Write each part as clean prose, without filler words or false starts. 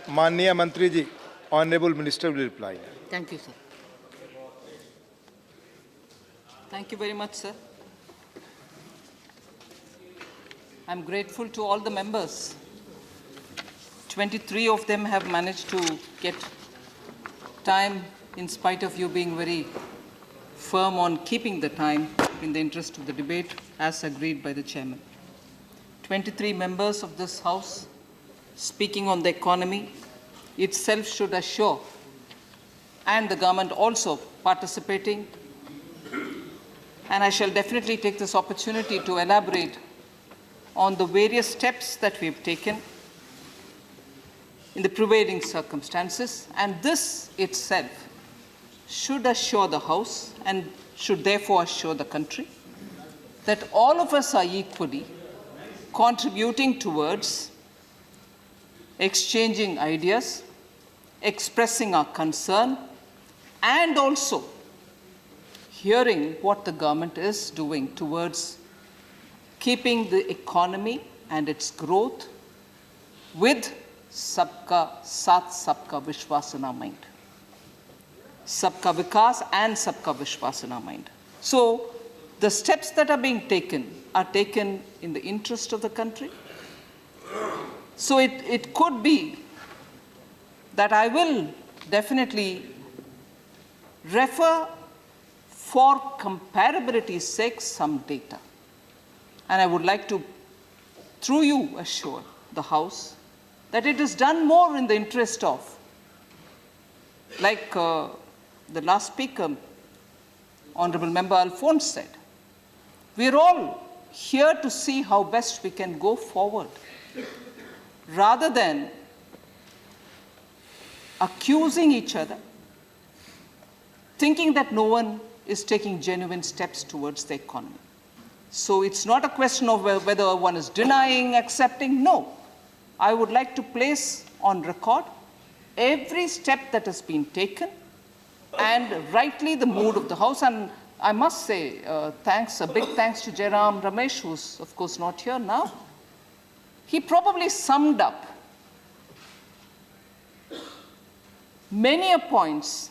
माननीय मंत्री जी, Honorable Minister will reply. Thank you, sir. Thank you very much, sir. I'm grateful to all the members. 23 of them have managed to get time in spite of you being very firm on keeping the time in the interest of the debate as agreed by the chairman. 23 members of this House speaking on the economy itself should assure, and the government also participating. And I shall definitely take this opportunity to elaborate on the various steps that we've taken in the prevailing circumstances, and this itself should assure the House and should therefore assure the country that all of us are equally contributing towards exchanging ideas, expressing our concern, and also hearing what the government is doing towards keeping the economy and its growth with Sabka Saath, Sabka Vishwas in our mind. Sabka Vikas and Sabka Vishwas in our mind. So the steps that are being taken are taken in the interest of the country. So it could be that I will definitely refer, for comparability's sake, some data. And I would like to, through you, assure the House that it is done more in the interest of, like the last speaker, Honorable Member Alphonse said, we are all here to see how best we can go forward, rather than accusing each other, thinking that no one is taking genuine steps towards the economy. So it's not a question of whether one is denying, accepting. No. I would like to place on record every step that has been taken and rightly the mood of the House. And I must say a big thanks to Jairam Ramesh, who's of course not here now. He probably summed up many a points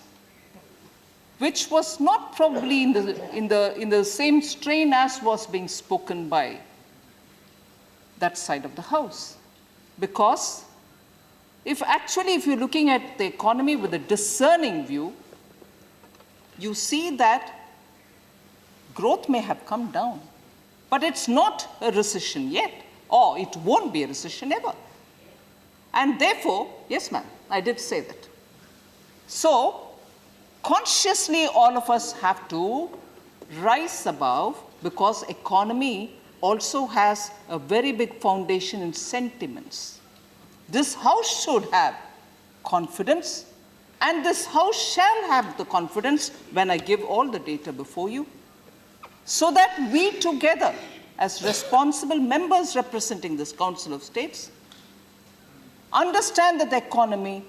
which was not probably in the same strain as was being spoken by that side of the House. Because if you're looking at the economy with a discerning view, you see that growth may have come down, but it's not a recession yet, or it won't be a recession ever. And therefore, yes ma'am, I did say that. So, consciously all of us have to rise above, because economy also has a very big foundation in sentiments. This House should have confidence, and this House shall have the confidence when I give all the data before you, so that we together, as responsible members representing this Council of States, understand that the economy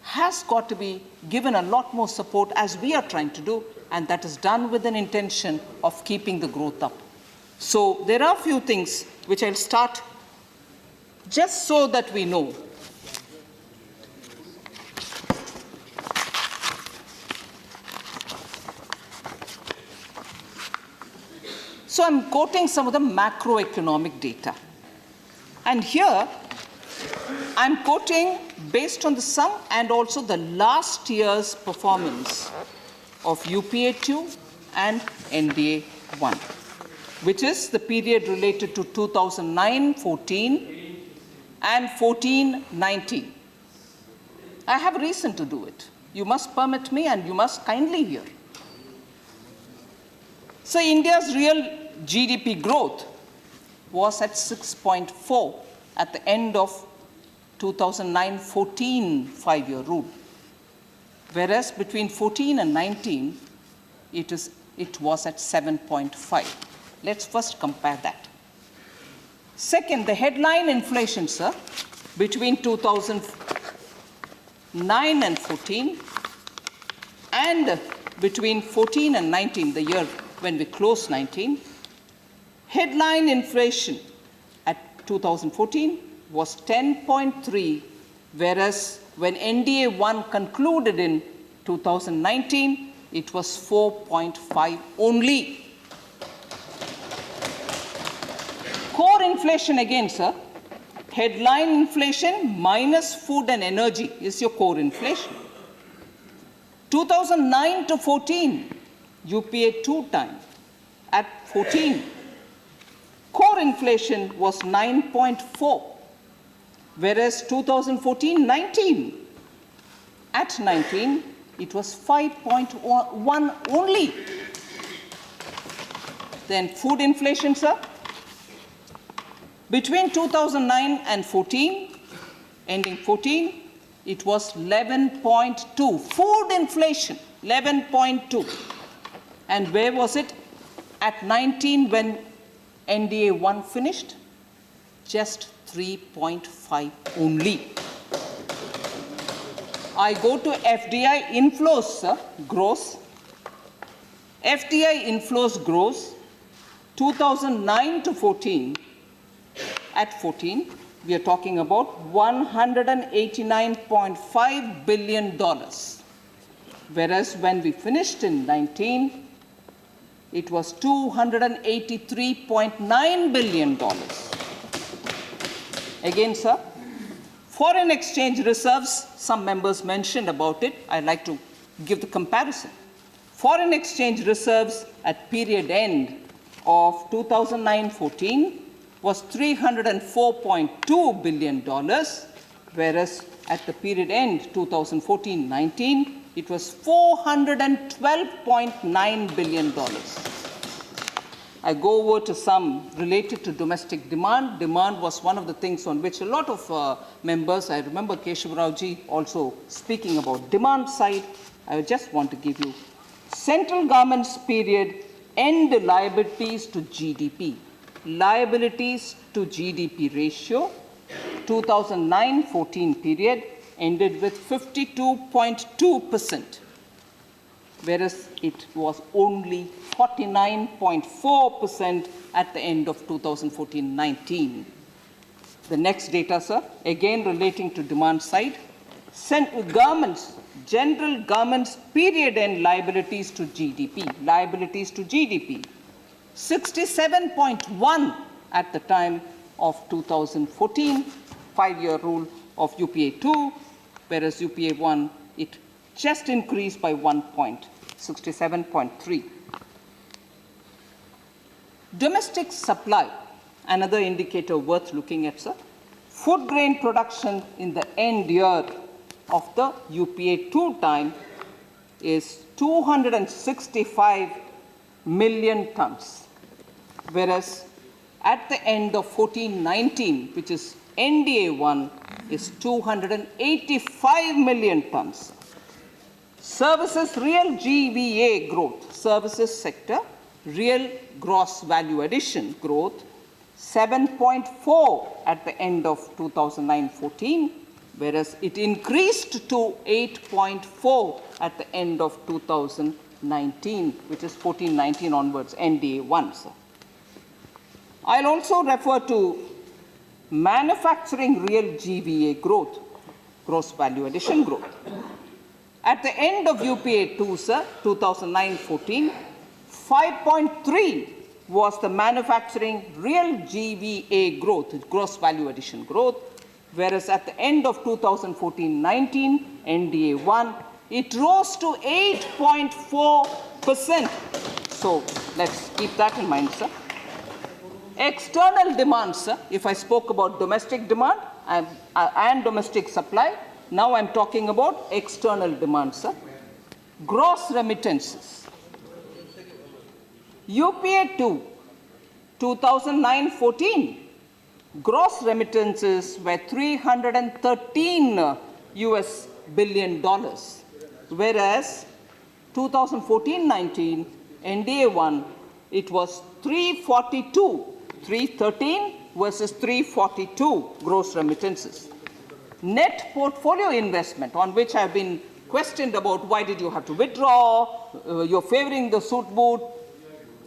has got to be given a lot more support, as we are trying to do, and that is done with an intention of keeping the growth up. So there are a few things which I'll start just so that we know. So I'm quoting some of the macroeconomic data. And here I'm quoting based on the sum and also the last year's performance of UPA2 and NDA1, which is the period related to 2009-14 and 14-19. I have a reason to do it. You must permit me and you must kindly hear. So India's real GDP growth was at 6.4 at the end of 2009-14 five-year rule, whereas between 14 and 19, it was at 7.5. Let's first compare that. Second, the headline inflation, sir, between 2009 and 14, and between 14 and 19, the year when we closed 19, headline inflation at 2014 was 10.3 whereas when NDA-1 concluded in 2019, it was 4.5 only. Core inflation again, sir. Headline inflation minus food and energy is your core inflation. 2009 to 14, UPA 2 time at 14. Core inflation was 9.4, whereas 2014-19 at 19, it was 5.1 only. Then food inflation, sir. Between 2009 and 14, ending 14, it was 11.2. Food inflation, 11.2. And where was it at 19 when NDA-1 finished? Just 3.5 only. I go to FDI inflows, sir, gross. FDI inflows gross, 2009 to 14. At 14, we are talking about $189.5 billion. Whereas when we finished in 19, it was $283.9 billion. Again, sir, foreign exchange reserves, some members mentioned about it. I'd like to give the comparison. Foreign exchange reserves at period end of 2009-14 was $304.2 billion, whereas at the period end 2014-19, it was $412.9 billion. I go over to some related to domestic demand. Demand was one of the things on which a lot of members, I remember Keshav Raoji also speaking about demand side. I just want to give you central government's period end liabilities to GDP. Liabilities to GDP ratio, 2009-14 period, ended with 52.2%, whereas it was only 49.4% at the end of 2014-19. The next data, sir, again relating to demand side, general government's period end liabilities to GDP, 67.1 at the time of 2014, 5-year rule of UPA 2, whereas UPA 1, it just increased by 1 point, 67.3. Domestic supply, another indicator worth looking at, sir. Food grain production in the end year of the UPA 2 time is 265 million tons, whereas at the end of 14-19, which is NDA 1, is 285 million tons. Services real GVA growth, services sector, real gross value addition growth, 7.4 at the end of 2009-14, whereas it increased to 8.4 at the end of 2019, which is 14-19 onwards, NDA 1, sir. I'll also refer to manufacturing real GVA growth, gross value addition growth. At the end of UPA 2, sir, 2009-14, 5.3 was the manufacturing real GVA growth, gross value addition growth, whereas at the end of 2014-19, NDA 1, it rose to 8.4%. So let's keep that in mind, sir. External demand, sir, if I spoke about domestic demand and domestic supply, now I'm talking about external demand, sir. Gross remittances. UPA 2, 2009-14, gross remittances were $313 billion, whereas 2014-19, NDA 1, it was 313 versus 342 gross remittances. Net portfolio investment, on which I've been questioned about why did you have to withdraw, you're favoring the suit boot.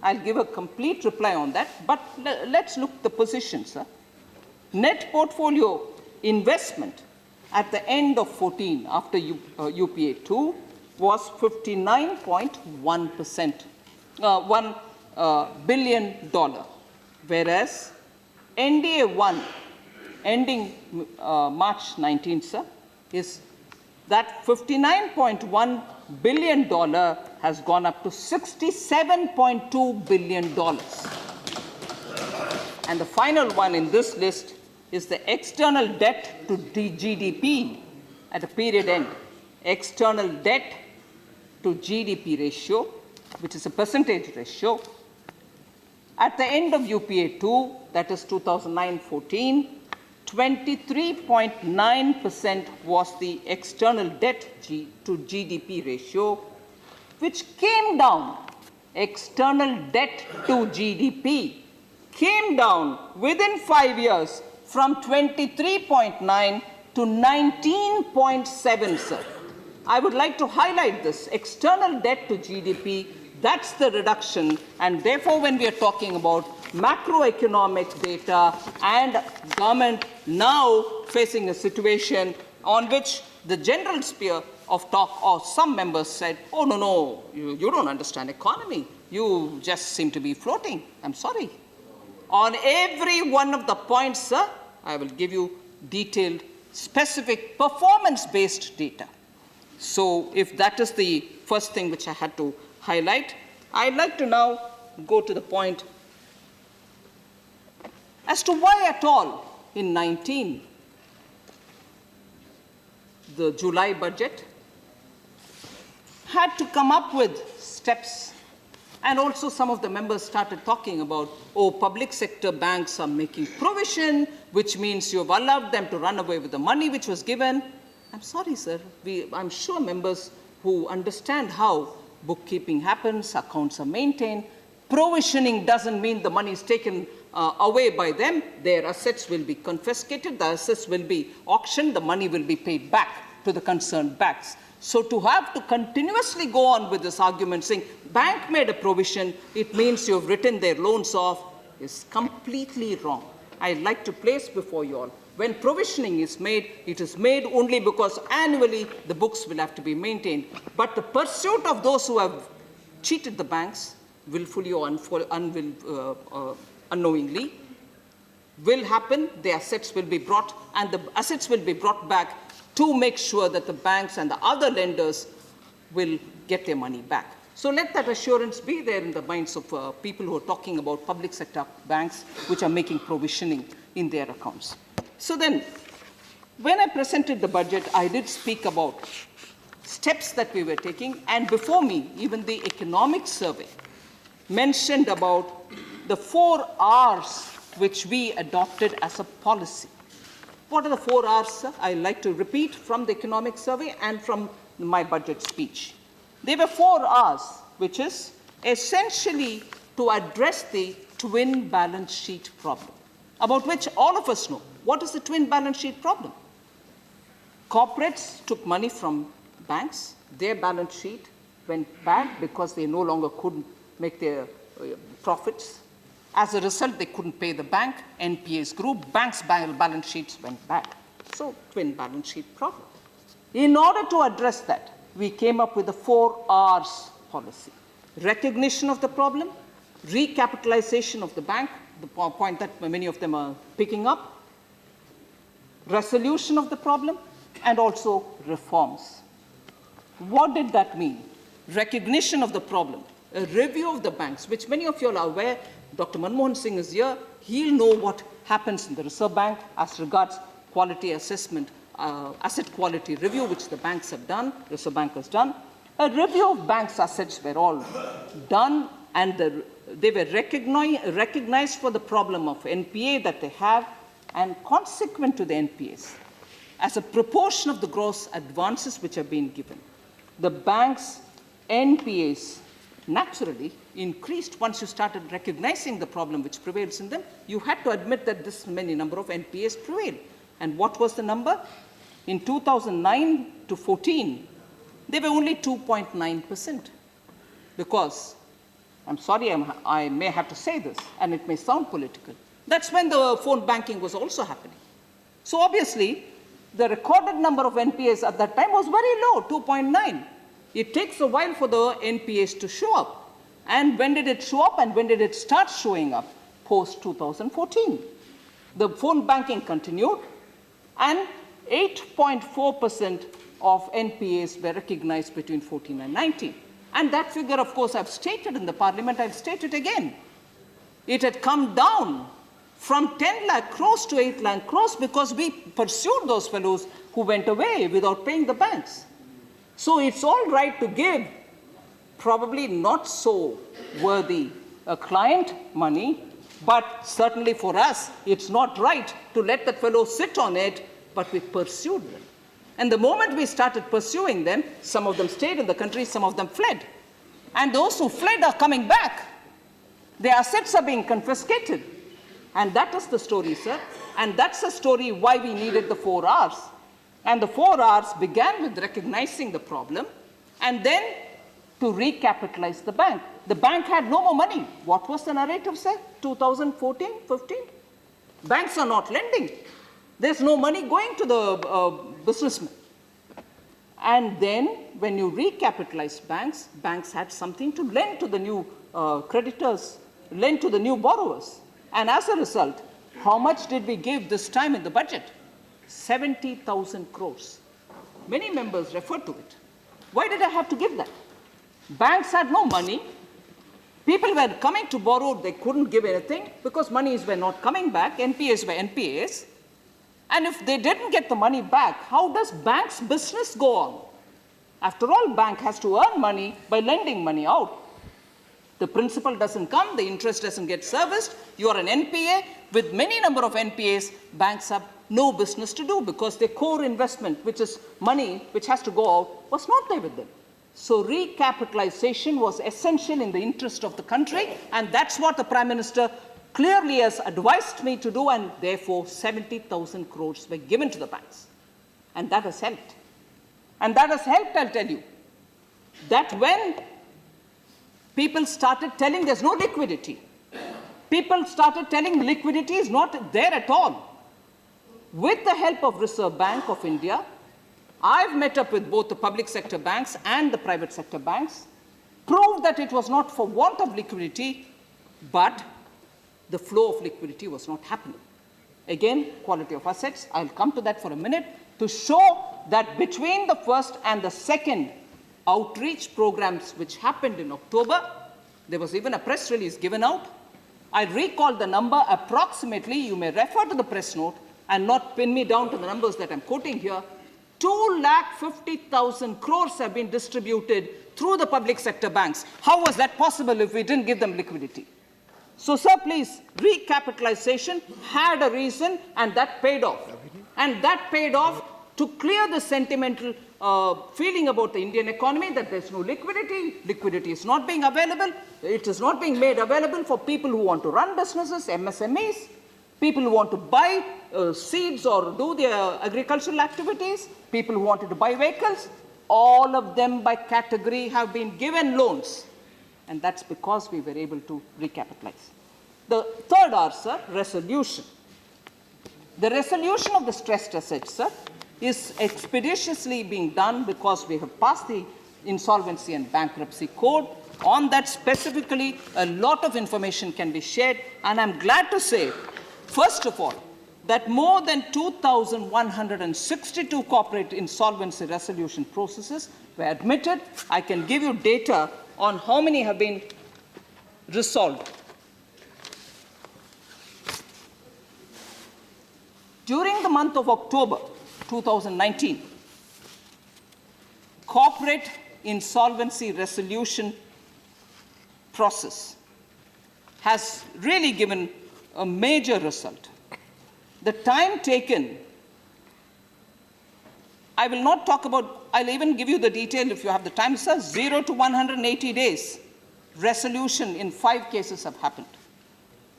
I'll give a complete reply on that, but let's look at the position, sir. Net portfolio investment at the end of 14, after UPA 2, was 59.1%, $1 billion, whereas NDA 1, ending March 19, sir, is that $59.1 billion has gone up to $67.2 billion. And the final one in this list is the external debt to GDP at a period end. External debt to GDP ratio, which is a percentage ratio. At the end of UPA 2, that is 2009-14, 23.9% was the external debt to GDP ratio, which came down. External debt to GDP came down within 5 years from 23.9 to 19.7, sir. I would like to highlight this. External debt to GDP, that's the reduction. And therefore, when we are talking about macroeconomic data and government now facing a situation on which the general sphere of talk or some members said, oh, no, you don't understand economy. You just seem to be floating. I'm sorry. On every one of the points, sir, I will give you detailed, specific, performance-based data. So if that is the first thing which I had to highlight, I'd like to now go to the point as to why at all in 19, the July budget had to come up with steps. And also some of the members started talking about, oh, public sector banks are making provision, which means you've allowed them to run away with the money which was given. I'm sorry, sir. I'm sure members who understand how bookkeeping happens, accounts are maintained, provisioning doesn't mean the money is taken away by them. Their assets will be confiscated, the assets will be auctioned, the money will be paid back to the concerned banks. So to have to continuously go on with this argument saying bank made a provision, it means you've written their loans off, is completely wrong. I'd like to place before you all, when provisioning is made, it is made only because annually the books will have to be maintained. But the pursuit of those who have cheated the banks, willfully or unknowingly, will happen. The assets will be brought, and the assets will be brought back to make sure that the banks and the other lenders will get their money back. So let that assurance be there in the minds of people who are talking about public sector banks which are making provisioning in their accounts. So then, when I presented the budget, I did speak about steps that we were taking, and before me, even the economic survey mentioned about the 4 R's which we adopted as a policy. What are the 4 R's, sir? I like to repeat from the economic survey and from my budget speech. There were 4 R's, which is essentially to address the twin balance sheet problem, about which all of us know. What is the twin balance sheet problem? Corporates took money from banks. Their balance sheet went bad because they no longer couldn't make their profits. As a result, they couldn't pay the bank. NPAs grew. Banks' balance sheets went bad. So, twin balance sheet problem. In order to address that, we came up with the 4 R's policy. Recognition of the problem, recapitalization of the bank, the point that many of them are picking up, resolution of the problem, and also reforms. What did that mean? Recognition of the problem, a review of the banks, which many of you are aware. Dr. Manmohan Singh is here. He'll know what happens in the Reserve Bank as regards quality assessment, asset quality review, which the banks have done, Reserve Bank has done. A review of banks' assets were all done, and they were recognized for the problem of NPA that they have, and consequent to the NPAs, as a proportion of the gross advances which have been given, the bank's NPAs naturally increased. Once you started recognizing the problem which prevails in them, you had to admit that this many number of NPAs prevail. And what was the number? In 2009 to 14, they were only 2.9%. Because, I'm sorry, I may have to say this, and it may sound political, that's when the phone banking was also happening. So obviously, the recorded number of NPAs at that time was very low, 2.9. It takes a while for the NPAs to show up. And when did it show up and when did it start showing up? Post 2014. The phone banking continued and 8.4% of NPAs were recognized between 14 and 19. And that figure, of course, I've stated in the parliament, I'll state it again. It had come down from 10 lakh crores to 8 lakh crores because we pursued those fellows who went away without paying the banks. So it's all right to give probably not so worthy a client money, but certainly for us, it's not right to let that fellow sit on it, but we pursued them. And the moment we started pursuing them, some of them stayed in the country, some of them fled. And those who fled are coming back. Their assets are being confiscated. And that is the story, sir. And that's the story why we needed the 4 Rs. And the 4 Rs began with recognizing the problem and then to recapitalize the bank. The bank had no more money. What was the narrative, sir? 2014, 15? Banks are not lending. There's no money going to the businessmen. And then when you recapitalized banks, banks had something to lend to the new creditors, lend to the new borrowers. And as a result, how much did we give this time in the budget? 70,000 crores. Many members referred to it. Why did I have to give that? Banks had no money. People were coming to borrow, they couldn't give anything because monies were not coming back, NPAs were NPAs. And if they didn't get the money back, how does bank's business go on? After all, bank has to earn money by lending money out. The principal doesn't come, the interest doesn't get serviced, you are an NPA. With many number of NPAs, banks have no business to do because their core investment, which is money which has to go out, was not there with them. So recapitalization was essential in the interest of the country, and that's what the Prime Minister clearly has advised me to do, and therefore 70,000 crores were given to the banks. And that has helped. And that has helped, I'll tell you, that when people started telling there's no liquidity, people started telling liquidity is not there at all. With the help of Reserve Bank of India, I've met up with both the public sector banks and the private sector banks, proved that it was not for want of liquidity, but the flow of liquidity was not happening. Again, quality of assets, I'll come to that for a minute, to show that between the first and the second outreach programs which happened in October, there was even a press release given out. I recall the number approximately, you may refer to the press note and not pin me down to the numbers that I'm quoting here. 250,000 crores have been distributed through the public sector banks. How was that possible if we didn't give them liquidity? So, sir, please, recapitalization had a reason, and that paid off. And that paid off to clear the sentimental feeling about the Indian economy that there's no liquidity, liquidity is not being available, it is not being made available for people who want to run businesses, MSMEs, people who want to buy seeds or do their agricultural activities, people who wanted to buy vehicles, all of them by category have been given loans. And that's because we were able to recapitalize. The third R, sir, resolution. The resolution of the stressed assets, sir, is expeditiously being done because we have passed the Insolvency and Bankruptcy Code. On that specifically, a lot of information can be shared, and I'm glad to say, first of all, that more than 2,162 corporate insolvency resolution processes were admitted. I can give you data on how many have been resolved. During the month of October 2019, corporate insolvency resolution process has really given a major result. The time taken, I will not talk about, I'll even give you the detail if you have the time, sir. 0 to 180 days, resolution in 5 cases have happened.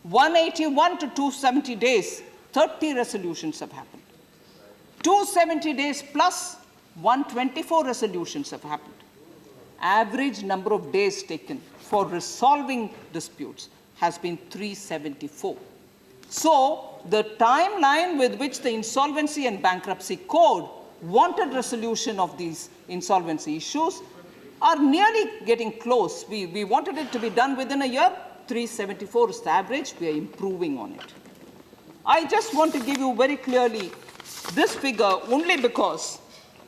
181 to 270 days, 30 resolutions have happened. 270 days plus 124 resolutions have happened. Average number of days taken for resolving disputes has been 374. So the timeline with which the Insolvency and Bankruptcy Code wanted resolution of these insolvency issues are nearly getting close. We wanted it to be done within a year. 374 is the average. We are improving on it. I just want to give you very clearly this figure only because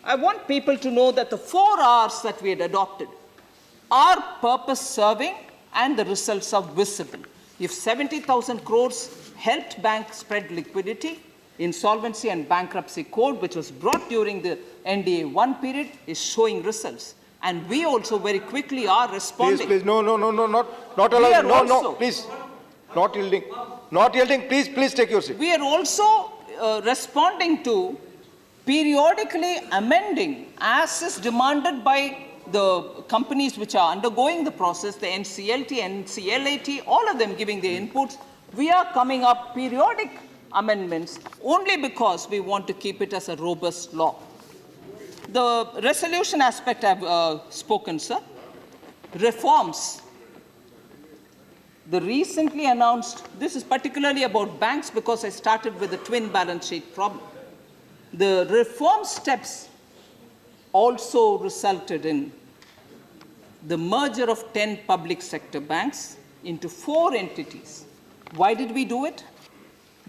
I want people to know that the 4 Rs that we had adopted are purpose-serving and the results are visible. If 70,000 crores helped banks spread liquidity, Insolvency and Bankruptcy Code, which was brought during the NDA 1 period, is showing results. And we also very quickly are responding. Please, no, not allowed. No, please. Not yielding. Not yielding. Please take your seat. We are also responding to periodically amending as is demanded by the companies which are undergoing the process, the NCLT, NCLAT, all of them giving their inputs. We are coming up periodic amendments only because we want to keep it as a robust law. The resolution aspect I've spoken, sir. Reforms. The recently announced, this is particularly about banks because I started with the twin balance sheet problem. The reform steps also resulted in the merger of 10 public sector banks into 4 entities. Why did we do it?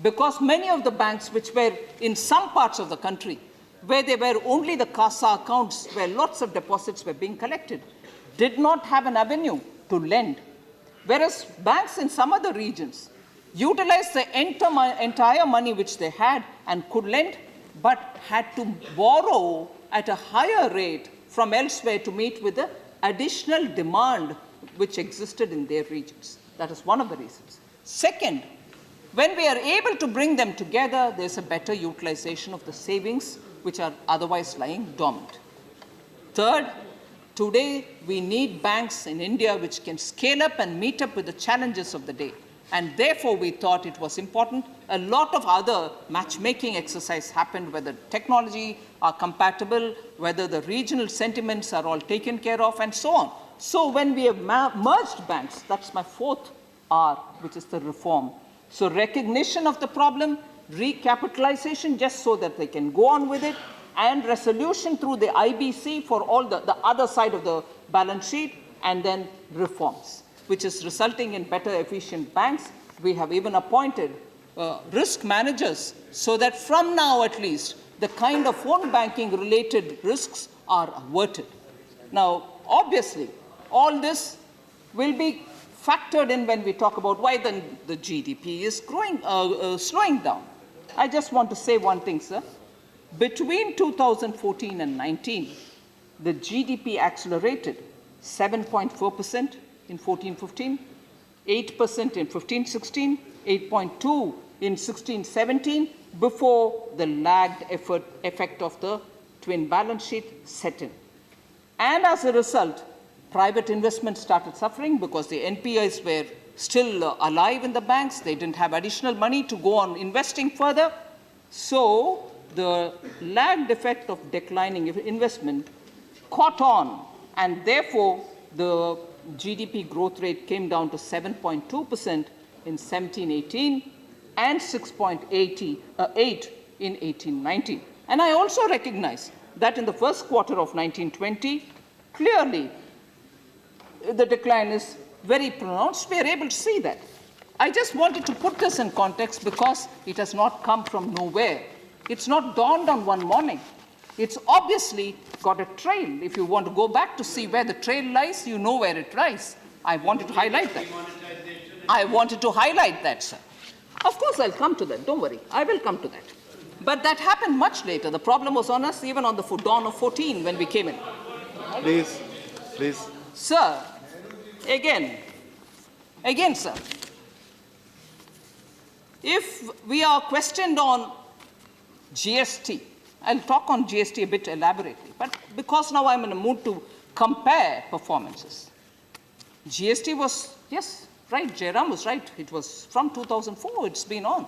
Because many of the banks which were in some parts of the country, where there were only the CASA accounts where lots of deposits were being collected, did not have an avenue to lend. Whereas banks in some other regions utilized the entire money which they had and could lend, but had to borrow at a higher rate from elsewhere to meet with the additional demand which existed in their regions. That is one of the reasons. Second, when we are able to bring them together, there's a better utilization of the savings which are otherwise lying dormant. Third, today we need banks in India which can scale up and meet up with the challenges of the day. And therefore we thought it was important. A lot of other matchmaking exercise happened, whether technology are compatible, whether the regional sentiments are all taken care of, and so on. So when we have merged banks, that's my 4th R, which is the reform. So recognition of the problem, recapitalization just so that they can go on with it, and resolution through the IBC for all the other side of the balance sheet, and then reforms, which is resulting in better efficient banks. We have even appointed risk managers so that from now at least the kind of phone banking related risks are averted. Now, obviously, all this will be factored in when we talk about why then the GDP is growing, slowing down. I just want to say one thing, sir. Between 2014 and 19, the GDP accelerated 7.4% in 14-15, 8% in 15-16, 8.2 in 16-17, before the lagged effect of the twin balance sheet set in. And as a result, private investment started suffering because the NPIs were still alive in the banks. They didn't have additional money to go on investing further. So the lagged effect of declining investment caught on, and therefore the GDP growth rate came down to 7.2% in 17-18 and 6.8 in 18-19. And I also recognize that in the first quarter of 19-20, clearly the decline is very pronounced. We are able to see that. I just wanted to put this in context because it has not come from nowhere. It's not dawned on one morning. It's obviously got a trail. If you want to go back to see where the trail lies, you know where it lies. I wanted to highlight that. I wanted to highlight that, sir. Of course, I'll come to that. Don't worry. I will come to that. But that happened much later. The problem was on us even on the dawn of 14 when we came in. Please. Sir, again, sir, if we are questioned on GST, I'll talk on GST a bit elaborately, but because now I'm in a mood to compare performances. GST was, yes, right, Jairam was right. It was from 2004, it's been on.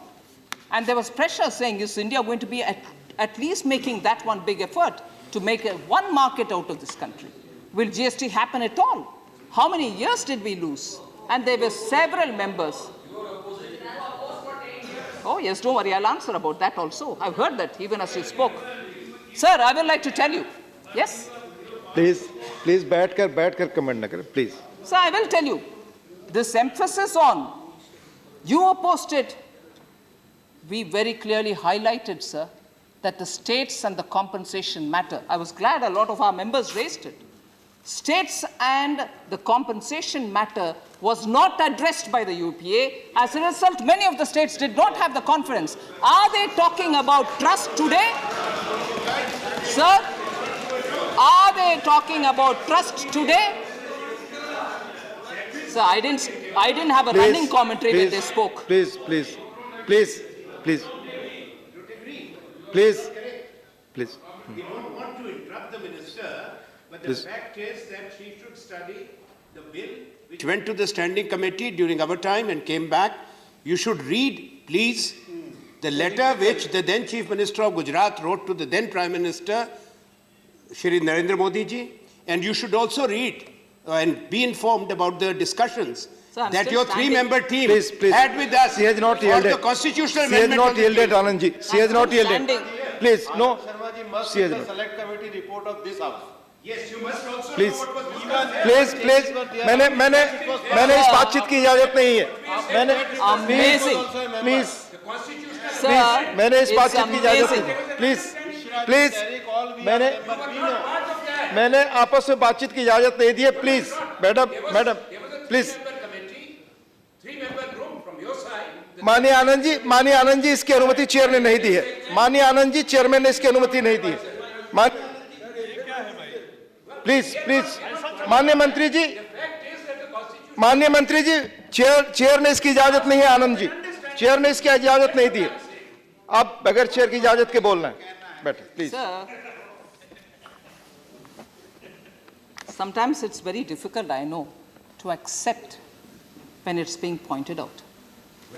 And there was pressure saying, is India going to be at least making that one big effort to make one market out of this country? Will GST happen at all? How many years did we lose? And there were several members. Oh, yes, don't worry, I'll answer about that also. I've heard that even as you spoke. Sir, I would like to tell you. Yes? Please बैठकर comment न करें, please. So I will tell you, this emphasis on you opposed it, we very clearly highlighted, sir, that the states and the compensation matter. I was glad a lot of our members raised it. States and the compensation matter was not addressed by the UPA. As a result, many of the states did not have the confidence. Are they talking about trust today? Sir, are they talking about trust today? Sir, I didn't have a running commentary when they spoke. Please. We don't want to interrupt the minister, but the fact is that she should study the bill which went to the standing committee during our time and came back. You should read, please, the letter which the then Chief Minister of Gujarat wrote to the then Prime Minister, Shri Narendra Modi ji, and you should also read and be informed about the discussions that your three-member team had with us she has not yielded. the constitutional She has amendment. not yielded, Anandji. She has not yielded. Please, no. Sharma ji must She has read the not. select committee report of this house. Yes, you must also Please. know what was discussed. Please. मैंने इस बातचीत की इजाजत नहीं है. Amazing. Please. Sir, मैंने इस it's बातचीत की इजाजत amazing. नहीं. Please. मैंने आपस में बातचीत की इजाजत नहीं दी है. Please, madam, please. माननीय आनंद जी इसकी अनुमति चेयर ने नहीं दी है. माननीय आनंद जी, चेयरमैन ने इसकी अनुमति नहीं दी है. प्लीज माननीय मंत्री जी चेयर ने इसकी इजाजत नहीं है. आनंद जी, चेयर ने इसकी इजाजत नहीं दी है. आप बगैर चेयर की इजाजत के बोलना है. बैठे please. Sir, sometimes it's very difficult, I know, to accept when it's being pointed out.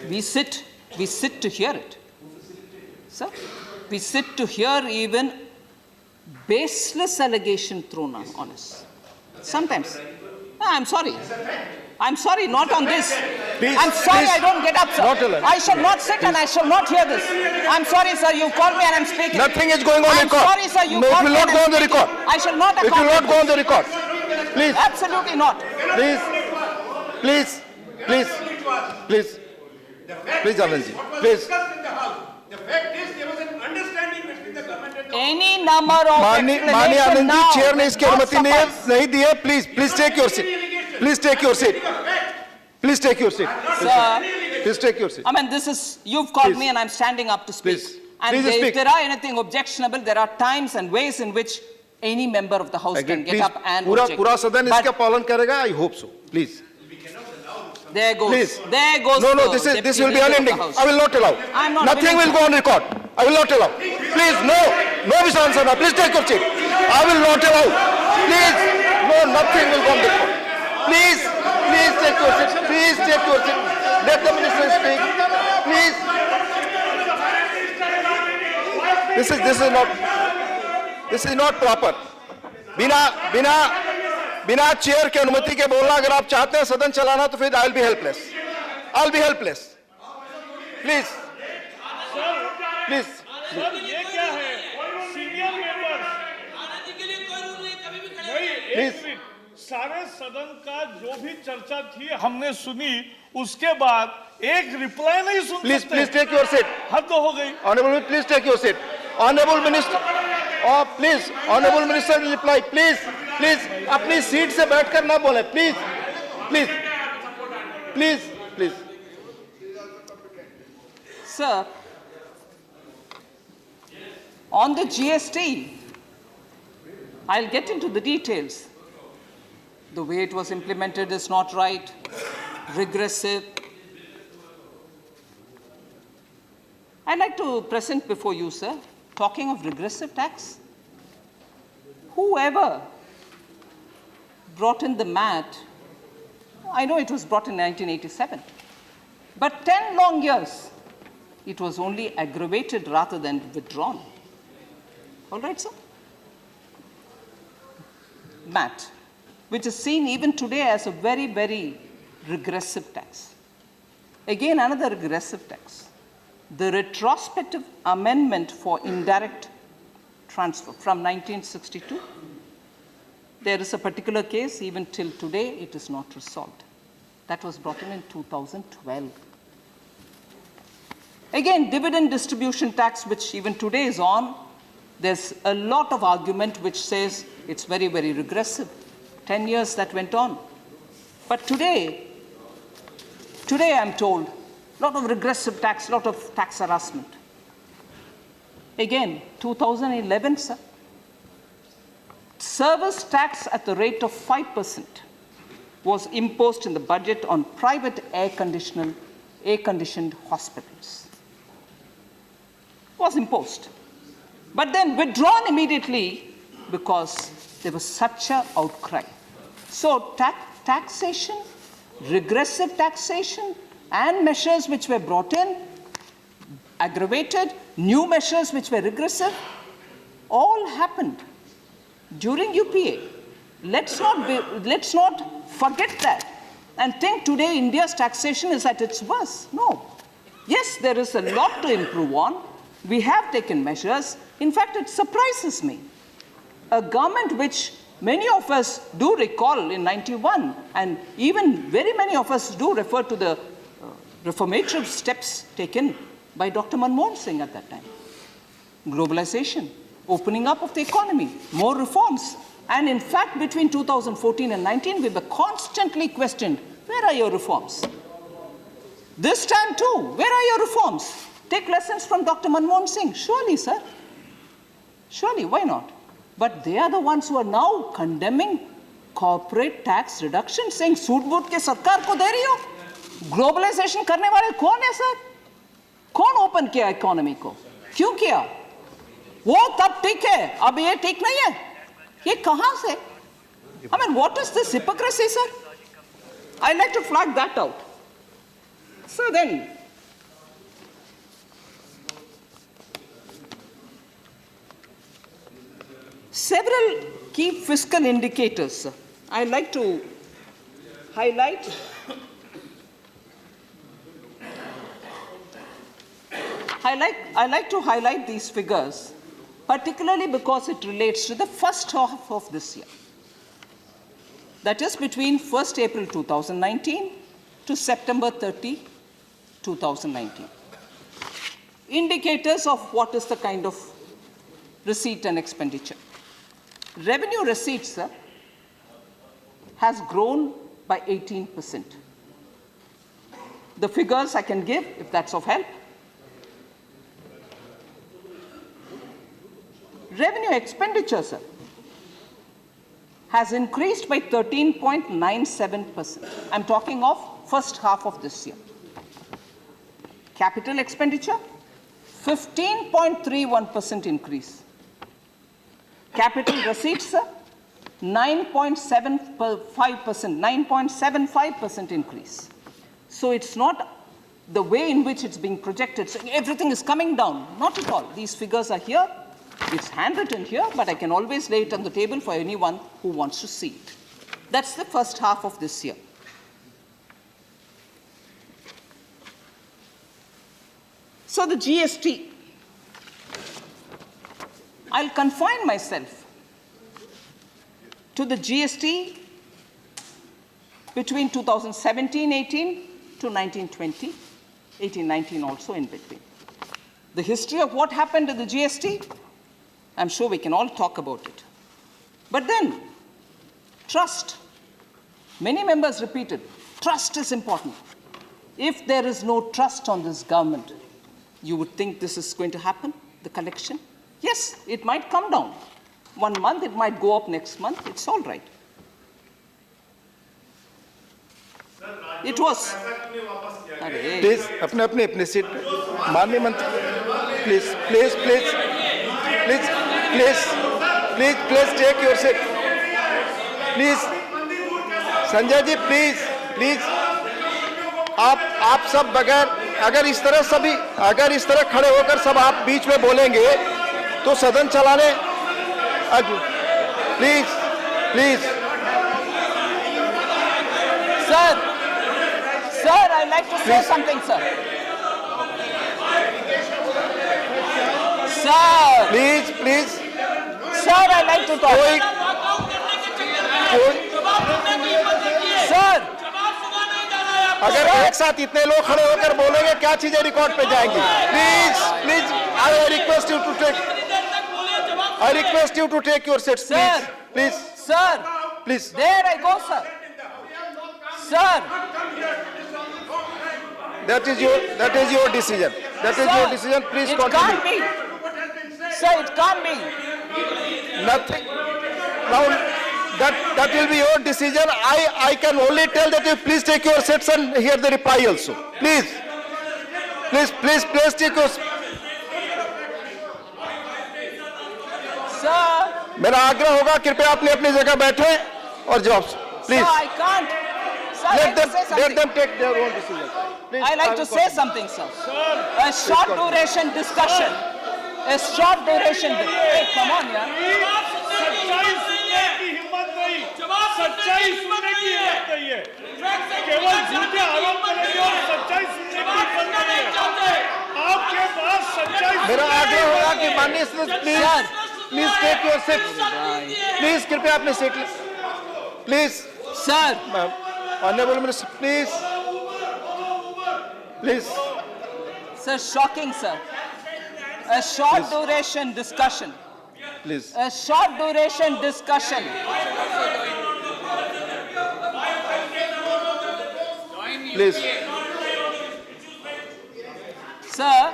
We sit to hear it. Sir, we sit to hear even baseless allegation thrown on us. Sometimes. I'm sorry. I'm sorry, not on this. Please, I'm sorry please. I don't get up, sir. Not allowed. I shall not sit and I shall not hear this. I'm sorry, sir, you called me and I'm speaking. Nothing is going on I'm record. sorry, sir, you No, it called will me not and go I'm on the speaking. record. I shall not It will not go on the record. Please, Absolutely not. please, Anand ji, What was please. discussed in the House. The fact is there was an understanding between the government and the Any number of माननीय explanation Anand ji, now chair ने will इसकी not अनुमति suffice. नहीं दी है. Please take your seat. Please take your seat. Please take your seat. Sir, Please take your seat. I mean, you've called Please. me and I'm standing up to speak. Please. And Please speak. if there are anything objectionable, there are times and ways in which any member of the House can get Please, up and object. पूरा सदन But इसका पालन करेगा. I hope so. Please. there goes. Please. There goes. No, the this Deputy will be Leader of the unending. House. I will not allow. I'm not Nothing willing will go on record. I will not allow. Please, no, Mr. Ansana, please take your seat. I will not allow. Please, no, nothing will go on record. Please take your seat. Please take your seat. Let the minister speak. Please. This is not proper. बिना chair के अनुमति के बोलना. अगर आप चाहते हैं सदन चलाना तो फिर I'll be helpless. Please. Sir ये क्या है सीनियर मेंबर नहीं सारे सदन का जो भी चर्चा थी हमने सुनी उसके बाद एक रिप्लाई नहीं सुन Please सकते take your seat. हद हो गई Honorable, please take your seat. Honorable Minister, please, Honorable Minister will reply. Please, अपनी सीट से बैठकर ना बोले. Please. Sir, on the GST, I'll get into the details. The way it was implemented is not right, regressive. I'd like to present before you, sir, talking of regressive tax. Whoever brought in the MAT, I know it was brought in 1987, but 10 long years, it was only aggravated rather than withdrawn. All right, sir? MAT, which is seen even today as a very, very regressive tax. Again, another regressive tax. the retrospective amendment for indirect transfer from 1962. There is a particular case, even till today, it is not resolved. That was brought in 2012. Again, dividend distribution tax, which even today is on, there's a lot of argument which says it's very, very regressive. 10 years that went on. But today I'm told, a lot of regressive tax, a lot of tax harassment. Again, 2011, sir. Service tax at the rate of 5% was imposed in the budget on private air-conditioned hospitals. Was imposed. But then withdrawn immediately because there was such an outcry. So taxation, regressive taxation, and measures which were brought in, aggravated, new measures which were regressive, all happened during UPA. Let's not forget that and think today India's taxation is at its worst. No. Yes, there is a lot to improve on. We have taken measures. In fact, it surprises me. A government which many of us do recall in 91, and even very many of us do refer to the reformatory steps taken by Dr. Manmohan Singh at that time. Globalization, opening up of the economy, more reforms. And in fact, between 2014 and 19, we were constantly questioned, where are your reforms? This time too, where are your reforms? Take lessons from Dr. Manmohan Singh. Surely, sir. Surely, why not? But they are the ones who are now condemning corporate tax reduction, saying, suit boot के सरकार को दे रही हो? Globalization करने वाले कौन है, sir? कौन ओपन किया इकोनॉमी को? क्यों किया? वो तब ठीक है, अब ये ठीक नहीं है. ये कहां से? I mean, what is this hypocrisy, sir? I'd like to flag that out. So then, several key fiscal indicators I'd like to highlight. I like to highlight these figures, particularly because it relates to the first half of this year. That is between 1st April 2019 to September 30, 2019. Indicators of what is the kind of receipt and expenditure. Revenue receipts has grown by 18%. The figures I can give, if that's of help. Revenue expenditure, sir, has increased by 13.97%. I'm talking of first half of this year. Capital expenditure, 15.31% increase. Capital receipts, sir, 9.75% increase. So it's not the way in which it's being projected. So everything is coming down. Not at all. These figures are here. It's handwritten here, but I can always lay it on the table for anyone who wants to see it. That's the first half of this year. So the GST, I'll confine myself to the GST between 2017-18 to 19-20, 18-19 also in between. The history of what happened to the GST, I'm sure we can all talk about it. But then, trust. Many members repeated, trust is important. If there is no trust on this government, you would think this is going to happen, the collection? Yes, it might come down. 1 month, it might go up next month. It's all right. It was. Please, अपने seat पे. माननीय मंत्री, please take your seat. Please, Sanjay ji, please. आप सब बगैर अगर इस तरह खड़े होकर सब आप बीच में बोलेंगे तो सदन चलाने please Sir, I'd like to say something, sir. Sir, please sir, I like to talk. Sir, अगर एक साथ इतने लोग खड़े होकर बोलेंगे क्या चीजें रिकॉर्ड पे जाएंगी? Please I request you to take your seats, Sir. Please sir, please there I go, sir. Sir, that is your decision. sir, Please it continue. can't be. Sir, it can't be. Nothing. Now that will be your decision. I can only tell that you please take your seats and hear the reply also. Please take your. Sir, मेरा आग्रह होगा कृपया अपनी अपनी जगह बैठे और जवाब. sir, Please I can't. Sir, I like to say let something. them take their own decision. Please, I like will to say continue. something, sir. A short duration discussion. A short duration. Hey, come on, yeah. सच्चाई सुनने की हिम्मत नहीं, सच्चाई सुनने की हिम्मत नहीं है, केवल झूठे आरोप करेंगे और सच्चाई सुनने की हिम्मत नहीं है। आपके पास सच्चाई मेरा आग्रह होगा कि माननीय Sir. Please take your seat. Please कृपया अपनी सीट. Please Sir, honourable minister please. sir, shocking, sir. A short duration discussion. Please. A short duration discussion. Please. Sir,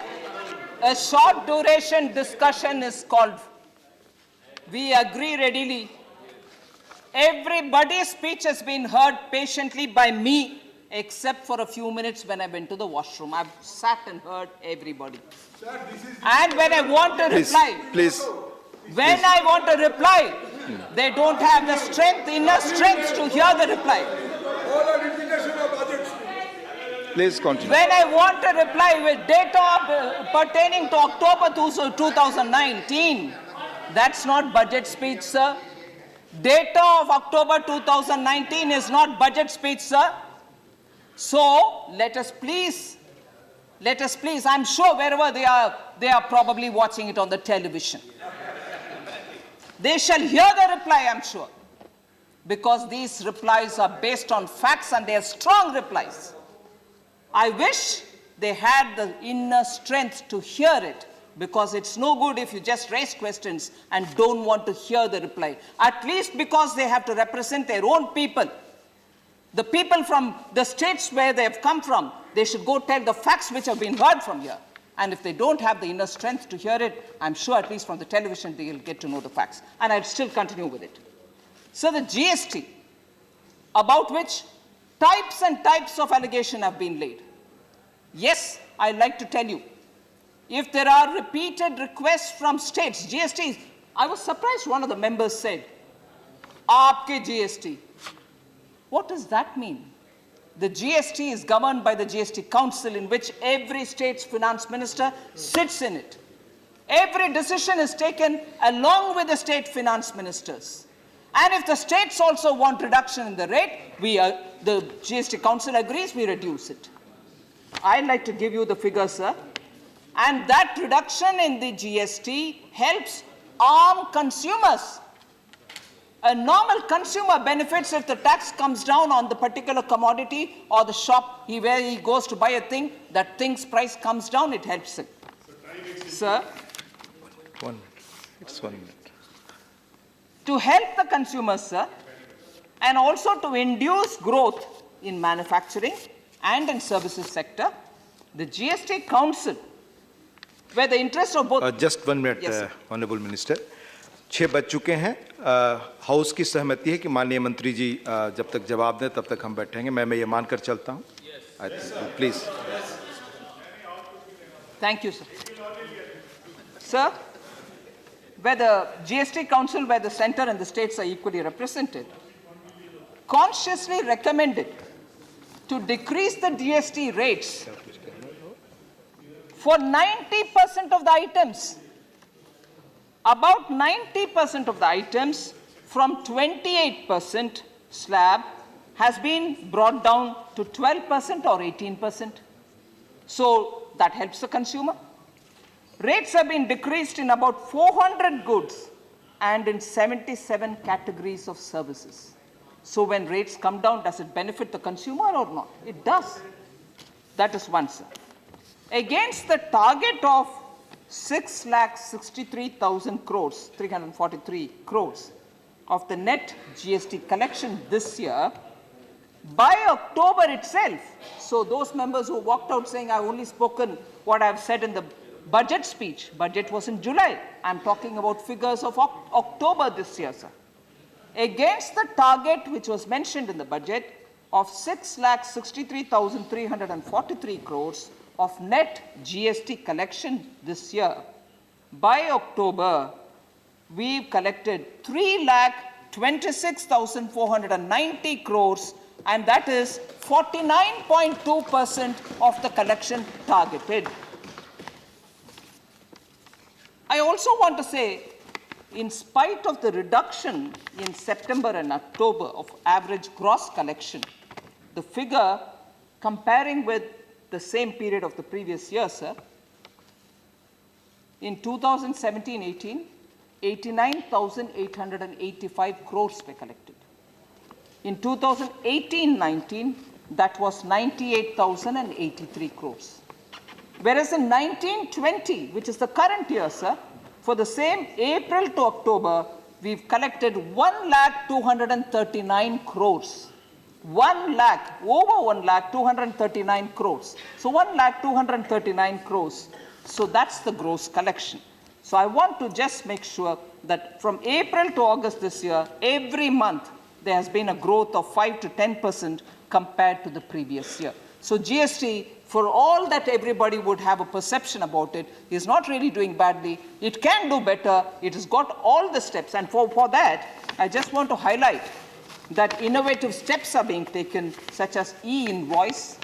a short duration discussion is called. We agree readily. Everybody's speech has been heard patiently by me, except for a few minutes when I went to the washroom. I've sat and heard everybody. And when I want to reply, Please. when I want to reply, they don't have the strength, inner strength to hear the reply. Please continue. When I want to reply with data pertaining to October 2019, that's not budget speech, sir. Data of October 2019 is not budget speech, sir. So let us please, I'm sure wherever they are probably watching it on the television. They shall hear the reply, I'm sure, because these replies are based on facts and they are strong replies. I wish they had the inner strength to hear it, because it's no good if you just raise questions and don't want to hear the reply. At least because they have to represent their own people. The people from the states where they have come from, they should go tell the facts which have been heard from here. And if they don't have the inner strength to hear it, I'm sure at least from the television they'll get to know the facts. And I'll still continue with it. So the GST, about which types and types of allegation have been laid. Yes, I'd like to tell you, if there are repeated requests from states, GST, I was surprised one of the members said, Aapke GST. What does that mean? The GST is governed by the GST Council, in which every state's finance minister sits in it. Every decision is taken along with the state finance ministers. And if the states also want reduction in the rate, the GST Council agrees, we reduce it. I'd like to give you the figures, sir. And that reduction in the GST helps arm consumers. A normal consumer benefits if the tax comes down on the particular commodity or the shop where he goes to buy a thing, that thing's price comes down, it helps him. Sir? 1 minute. It's 1 minute. To help the consumers, sir, and also to induce growth in manufacturing and in services sector, the GST Council, where the interest of both... Just 1 minute, Yes, sir. Honorable Minister. 6 बज चुके हैं. House की सहमति है कि माननीय मंत्री जी जब तक जवाब दें तब तक हम बैठेंगे. मैं ये मानकर चलता हूँ. Please. Thank you, sir. Sir, where the GST Council, where the center and the states are equally represented, consciously recommended to decrease the GST rates for 90% of the items. About 90% of the items from 28% slab has been brought down to 12% or 18%. So that helps the consumer. Rates have been decreased in about 400 goods and in 77 categories of services. So when rates come down, does it benefit the consumer or not? It does. That is one, sir. Against the target of 6,63,000 crores, 343 crores of the net GST collection this year, by October itself, so those members who walked out saying, I've only spoken what I've said in the budget speech, budget was in July. I'm talking about figures of October this year, sir. Against the target which was mentioned in the budget of 6,63,343 crores of net GST collection this year, by October, we've collected 3,26,490 crores, and that is 49.2% of the collection targeted. I also want to say, in spite of the reduction in September and October of average gross collection, the figure comparing with the same period of the previous year, sir, in 2017-18, 89,885 crores were collected. In 2018-19, that was 98,083 crores. Whereas in 19-20, which is the current year, sir, for the same April to October, we've collected 1,239 crores. 239 crores. So 1,239 crores. So that's the gross collection. So I want to just make sure that from April to August this year, every month there has been a growth of 5 to 10% compared to the previous year. So GST, for all that everybody would have a perception about it, is not really doing badly. It can do better. It has got all the steps. And for that, I just want to highlight that innovative steps are being taken, such as e-invoice,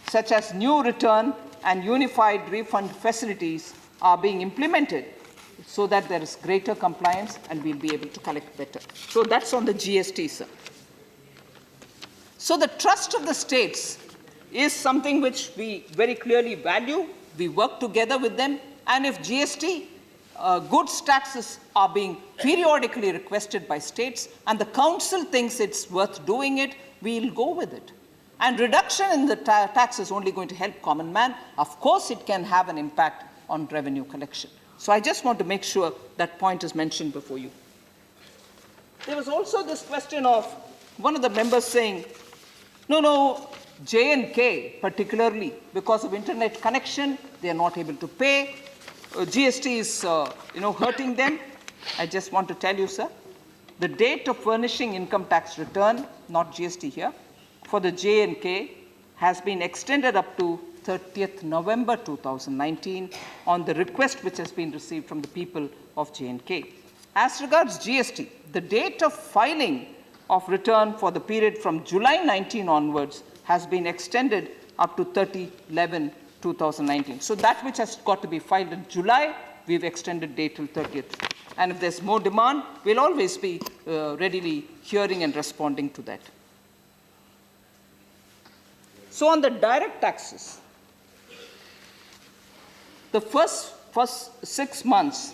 such as new return and unified refund facilities are being implemented so that there is greater compliance and we'll be able to collect better. So that's on the GST, sir. So the trust of the states is something which we very clearly value. We work together with them. And if GST goods taxes are being periodically requested by states and the council thinks it's worth doing it, we'll go with it. And reduction in the tax is only going to help common man. Of course, it can have an impact on revenue collection. So I just want to make sure that point is mentioned before you. There was also this question of one of the members saying, no, J&K particularly, because of internet connection, they are not able to pay. GST is, hurting them. I just want to tell you, sir, the date of furnishing income tax return, not GST here, for the J&K has been extended up to 30th November 2019 on the request which has been received from the people of J&K. As regards GST, the date of filing of return for the period from July 19 onwards has been extended up to 30/11/2019. So that which has got to be filed in July, we've extended date till 30th. And if there's more demand, we'll always be readily hearing and responding to that. So on the direct taxes, the first 6 months,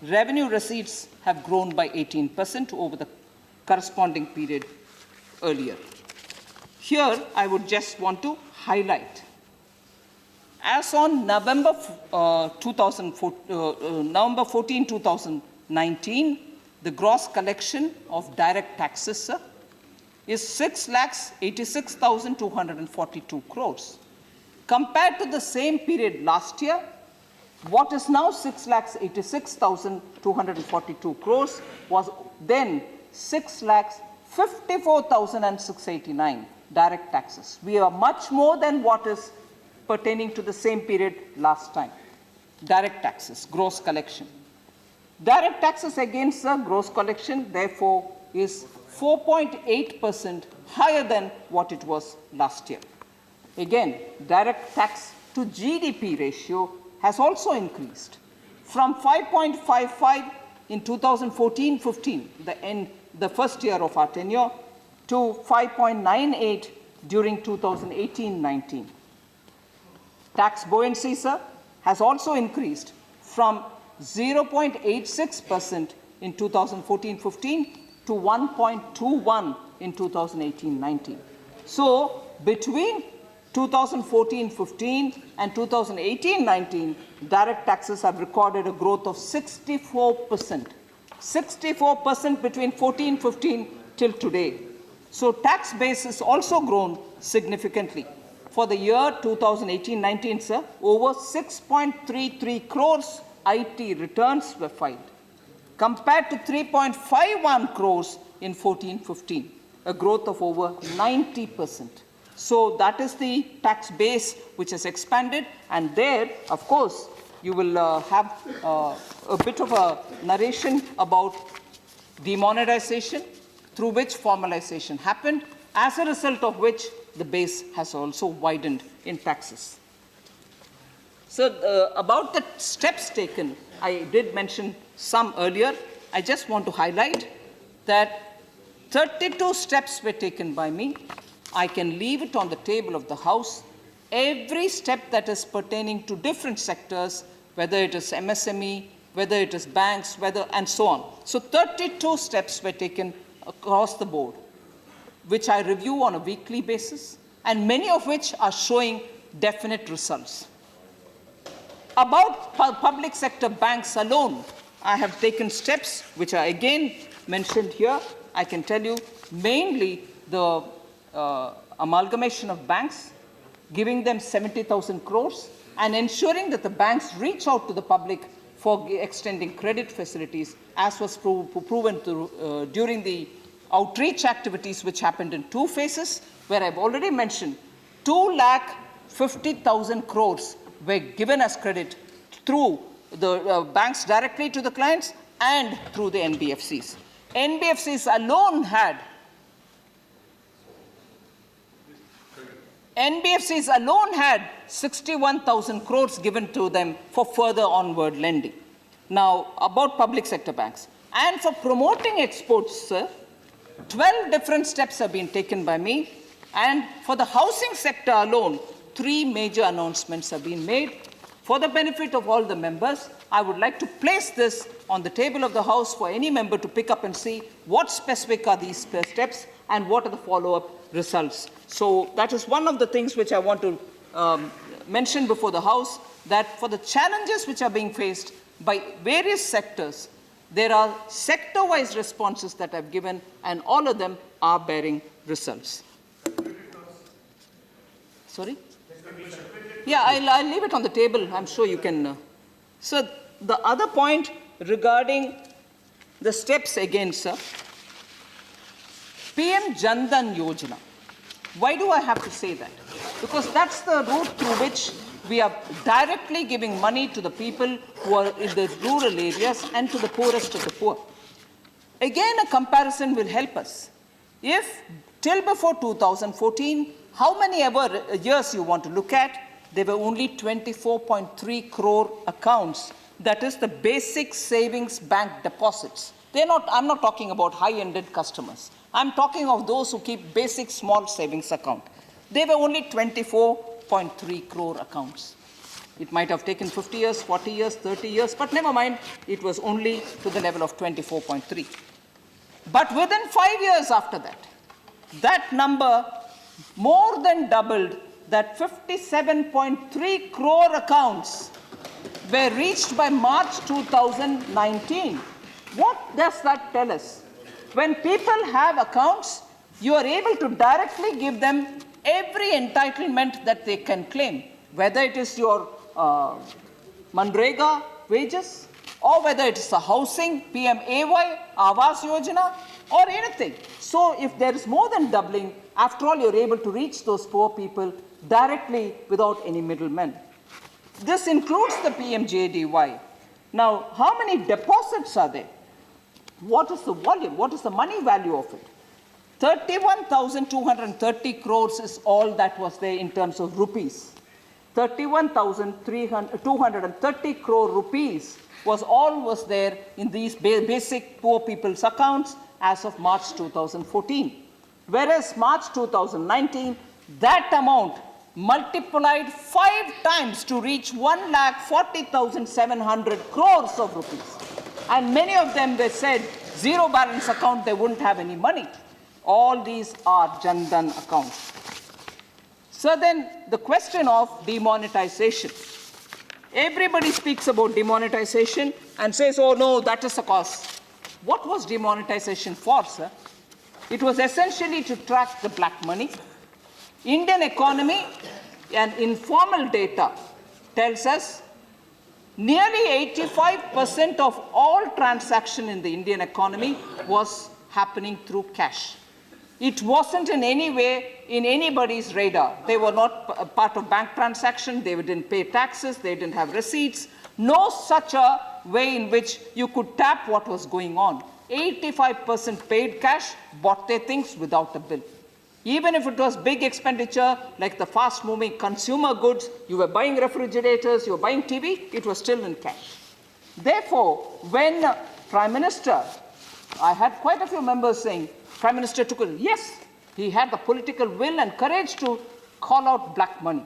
revenue receipts have grown by 18% over the corresponding period earlier. Here, I would just want to highlight. As on November 14, 2019, the gross collection of direct taxes, sir, is 6,86,242 crores. Compared to the same period last year, what is now 6,86,242 crores was then 6,54,689 direct taxes. We are much more than what is pertaining to the same period last time. Direct taxes, gross collection. Direct taxes against the gross collection, therefore, is 4.8% higher than what it was last year. Again, direct tax to GDP ratio has also increased from 5.55 in 2014-15, the first year of our tenure, to 5.98 during 2018-19. Tax buoyancy, sir, has also increased from 0.86% in 2014-15 to 1.21 in 2018-19. So between 2014-15 and 2018-19, direct taxes have recorded a growth of 64%. 64% between 14-15 till today. So tax base has also grown significantly. For the year 2018-19, sir, over 6.33 crores IT returns were filed, compared to 3.51 crores in 14-15, a growth of over 90%. So that is the tax base which has expanded, and there, of course, you will have a bit of a narration about demonetization, through which formalization happened, as a result of which the base has also widened in taxes. So about the steps taken, I did mention some earlier. I just want to highlight that 32 steps were taken by me. I can leave it on the table of the House. Every step that is pertaining to different sectors, whether it is MSME, whether it is banks, and so on. So 32 steps were taken across the board, which I review on a weekly basis, and many of which are showing definite results. About public sector banks alone, I have taken steps which are again mentioned here. I can tell you mainly the amalgamation of banks, giving them 70,000 crores, and ensuring that the banks reach out to the public for extending credit facilities, as was proven during the outreach activities which happened in 2 phases, where I've already mentioned 2,50,000 crores were given as credit through the banks directly to the clients and through the NBFCs. NBFCs alone had 61,000 crores given to them for further onward lending. Now, about public sector banks. And for promoting exports, sir, 12 different steps have been taken by me. And for the housing sector alone, 3 major announcements have been made. For the benefit of all the members, I would like to place this on the table of the House for any member to pick up and see what specific are these steps and what are the follow-up results. So that is one of the things which I want to mention before the House, that for the challenges which are being faced by various sectors, there are sector-wise responses that I've given, and all of them are bearing results. Sorry? Yeah, I'll leave it on the table. I'm sure you can. So the other point regarding the steps again, sir. PM Jan Dhan Yojana. Why do I have to say that? Because that's the route through which we are directly giving money to the people who are in the rural areas and to the poorest of the poor. Again, a comparison will help us. If till before 2014, how many ever years you want to look at, there were only 24.3 crore accounts. That is the basic savings bank deposits. I'm not talking about high-ended customers. I'm talking of those who keep basic small savings account. There were only 24.3 crore accounts. It might have taken 50 years, 40 years, 30 years, but never mind, it was only to the level of 24.3. But within 5 years after that, that number more than doubled, that 57.3 crore accounts were reached by March 2019. What does that tell us? When people have accounts, you are able to directly give them every entitlement that they can claim, whether it is your Manrega wages, or whether it is a housing, PMAY, Awas Yojana, or anything. So if there is more than doubling, after all, you're able to reach those poor people directly without any middlemen. This includes the PMJDY. Now, how many deposits are there? What is the volume? What is the money value of it? 31,230 crores is all that was there in terms of rupees. 31,230 crore rupees was there in these basic poor people's accounts as of March 2014. Whereas March 2019, that amount multiplied 5 times to reach 1,40,700 crores of rupees. And many of them, they said, zero balance account, they wouldn't have any money. All these are Jan Dhan accounts. So then the question of demonetization. Everybody speaks about demonetization and says, oh no, that is the cause. What was demonetization for, sir? It was essentially to track the black money. Indian economy and informal data tells us nearly 85% of all transaction in the Indian economy was happening through cash. It wasn't in any way in anybody's radar. They were not a part of bank transaction. They didn't pay taxes. They didn't have receipts. No such a way in which you could tap what was going on. 85% paid cash, bought their things without a bill. Even if it was big expenditure, like the fast-moving consumer goods, you were buying refrigerators, you were buying TV, it was still in cash. Therefore, when Prime Minister, I had quite a few members saying, Prime Minister took it. Yes, he had the political will and courage to call out black money.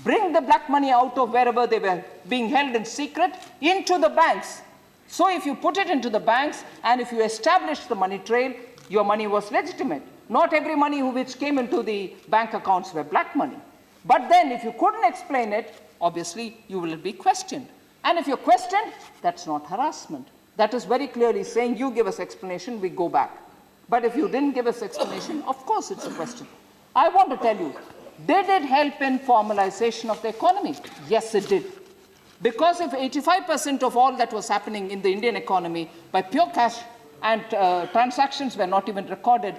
Bring the black money out of wherever they were being held in secret into the banks. So if you put it into the banks and if you establish the money trail, your money was legitimate. Not every money which came into the bank accounts were black money. But then if you couldn't explain it, obviously you will be questioned. And if you're questioned, that's not harassment. That is very clearly saying, you give us explanation, we go back. But if you didn't give us explanation, of course it's a question. I want to tell you, did it help in formalization of the economy? Yes, it did. Because if 85% of all that was happening in the Indian economy by pure cash and transactions were not even recorded,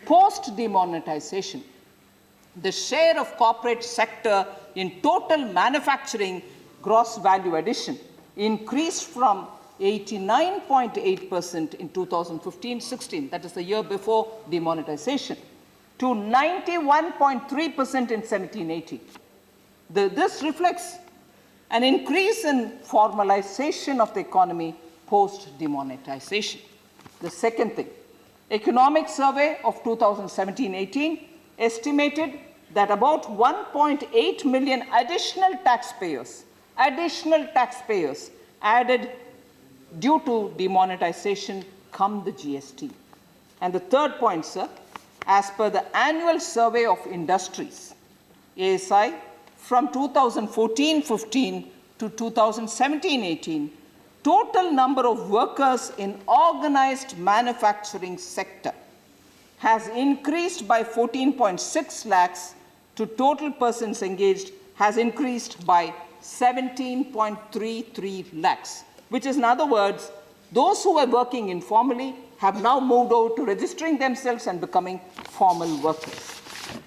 post-demonetization, the share of corporate sector in total manufacturing gross value addition increased from 89.8% in 2015-16, that is the year before demonetization, to 91.3% in 17-18. This reflects an increase in formalization of the economy post-demonetization. The second thing, Economic Survey of 2017-18 estimated that about 1.8 million additional taxpayers added due to demonetization come the GST. And the third point, sir, as per the annual survey of industries, ASI, from 2014-15 to 2017-18, total number of workers in organized manufacturing sector has increased by 14.6 lakhs to total persons engaged has increased by 17.33 lakhs, which is, in other words, those who were working informally have now moved over to registering themselves and becoming formal workers.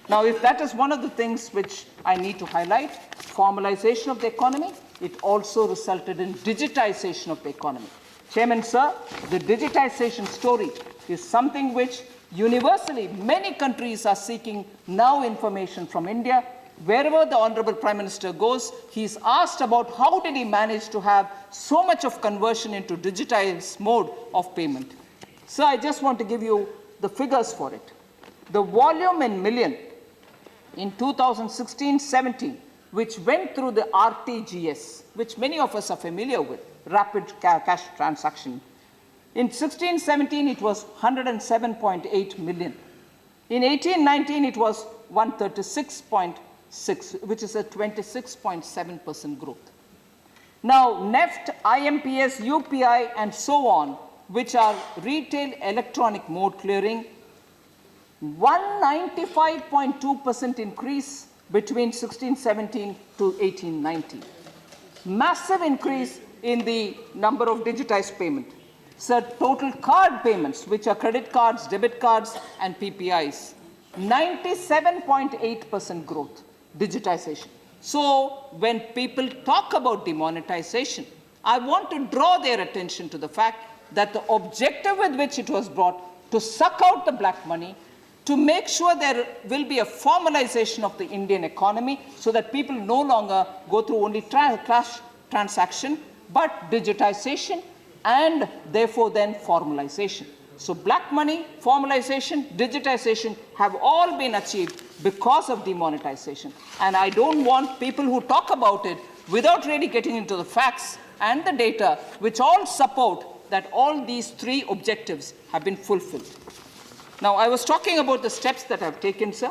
Now, if that is one of the things which I need to highlight, formalization of the economy, it also resulted in digitization of the economy. Chairman, sir, the digitization story is something which universally many countries are seeking now information from India. Wherever the Honorable Prime Minister goes, he is asked about how did he manage to have so much of conversion into digitized mode of payment. So I just want to give you the figures for it. The volume in million in 2016-17, which went through the RTGS, which many of us are familiar with, rapid cash transaction. In 16-17, it was 107.8 million. In 18-19, it was 136.6, which is a 26.7% growth. Now, NEFT, IMPS, UPI, and so on, which are retail electronic mode clearing, 195.2% increase between 16-17 to 18-19. Massive increase in the number of digitized payment. So total card payments, which are credit cards, debit cards, and PPIs, 97.8% growth, digitization. So when people talk about demonetization, I want to draw their attention to the fact that the objective with which it was brought to suck out the black money, to make sure there will be a formalization of the Indian economy so that people no longer go through only cash transaction, but digitization and therefore then formalization. So black money, formalization, digitization have all been achieved because of demonetization. And I don't want people who talk about it without really getting into the facts and the data, which all support that all these three objectives have been fulfilled. Now, I was talking about the steps that I've taken, sir.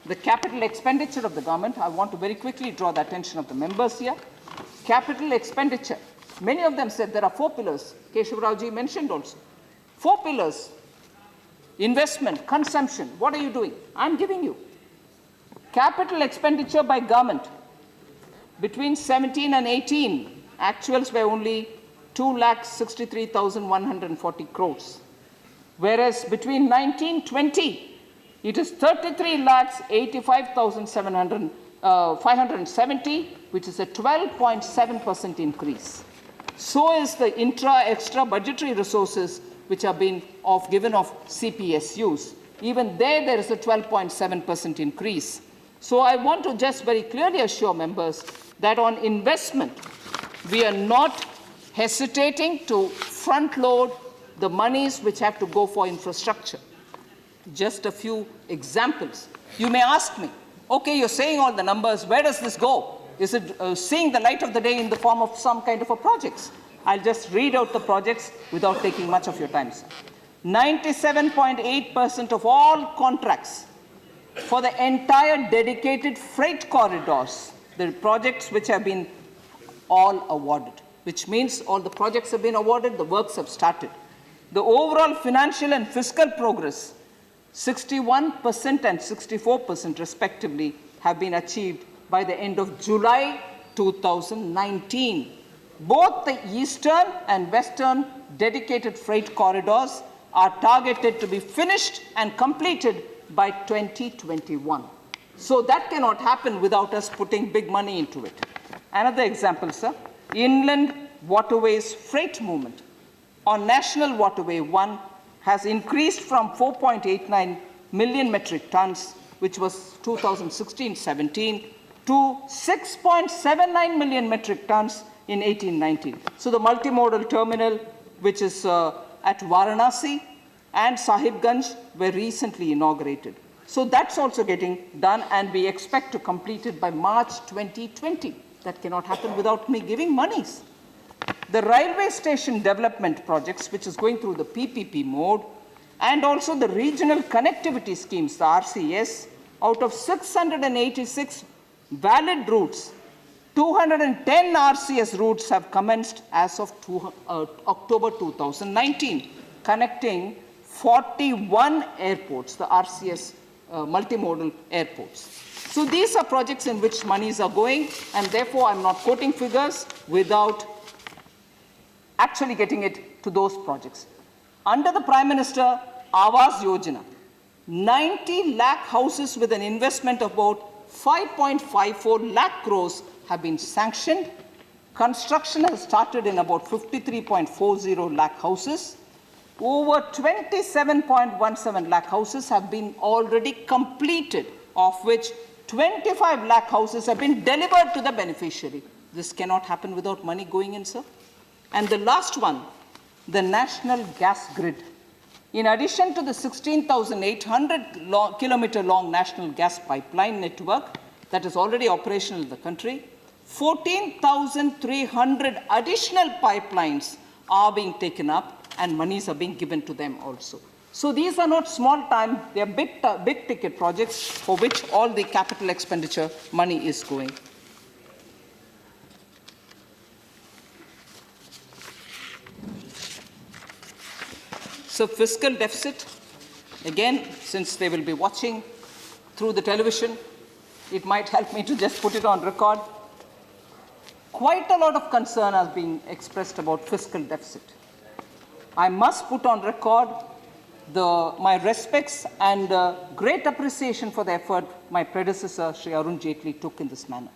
The capital expenditure of the government, I want to very quickly draw the attention of the members here. Capital expenditure, many of them said there are 4 pillars. Keshav Rao-ji mentioned also. 4 pillars: investment, consumption. What are you doing? I'm giving you. Capital expenditure by government between 17 and 18, actuals were only 2,63,140 crores. Whereas between 19-20, it is 33,85,570, which is a 12.7% increase. So is the extra budgetary resources which have been given of CPSUs. Even there is a 12.7% increase. So I want to just very clearly assure members that on investment, we are not hesitating to front load the monies which have to go for infrastructure. Just a few examples. You may ask me, okay, you're saying all the numbers, where does this go? Is it seeing the light of the day in the form of some kind of a projects? I'll just read out the projects without taking much of your time. 97.8% of all contracts for the entire dedicated freight corridors, the projects which have been all awarded, which means all the projects have been awarded, the works have started. The overall financial and fiscal progress, 61% and 64% respectively, have been achieved by the end of July 2019. Both the eastern and western dedicated freight corridors are targeted to be finished and completed by 2021. So that cannot happen without us putting big money into it. Another example, sir, inland waterways freight movement on National Waterway 1 has increased from 4.89 million metric tons, which was 2016-17, to 6.79 million metric tons in 18-19. So the multimodal terminal, which is at Varanasi and Sahibganj, were recently inaugurated. So that's also getting done, and we expect to complete it by March 2020. That cannot happen without me giving monies. The railway station development projects, which is going through the PPP mode, and also the regional connectivity schemes, the RCS, out of 686 valid routes, 210 RCS routes have commenced as of October 2019, connecting 41 airports, the RCS multimodal airports. So these are projects in which monies are going, and therefore I'm not quoting figures without actually getting it to those projects. Under the Prime Minister Awas Yojana, 90 lakh houses with an investment of about 5.54 lakh crores have been sanctioned. Construction has started in about 53.40 lakh houses. Over 27.17 lakh houses have been already completed, of which 25 lakh houses have been delivered to the beneficiary. This cannot happen without money going in, sir. And the last one, the national gas grid. In addition to the 16,800 kilometer long national gas pipeline network that is already operational in the country, 14,300 additional pipelines are being taken up and monies are being given to them also. So these are not small time, they are big ticket projects for which all the capital expenditure money is going. So fiscal deficit, again, since they will be watching through the television, it might help me to just put it on record. Quite a lot of concern has been expressed about fiscal deficit. I must put on record my respects and great appreciation for the effort my predecessor, Shri Arun Jaitley, took in this manner.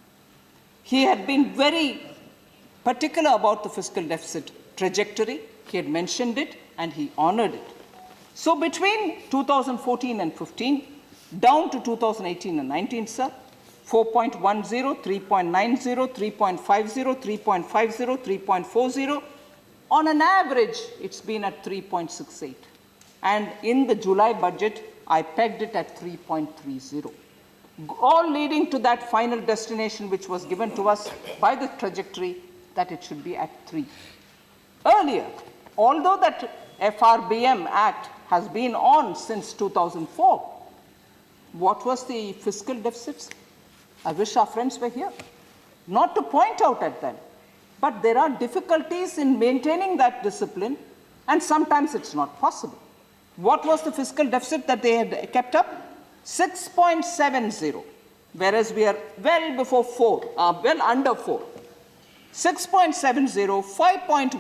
He had been very particular about the fiscal deficit trajectory. He had mentioned it and he honored it. So between 2014 and 15, down to 2018 and 19, sir, 4.10, 3.90, 3.50, 3.50, 3.40. On an average, it's been at 3.68. And in the July budget, I pegged it at 3.30, all leading to that final destination which was given to us by the trajectory that it should be at 3. Earlier, although that FRBM Act has been on since 2004, what was the fiscal deficits? I wish our friends were here, not to point out at them. But there are difficulties in maintaining that discipline, and sometimes it's not possible. What was the fiscal deficit that they had kept up? 6.70, whereas we are well before 4, well under 4. 6.70, 5.10,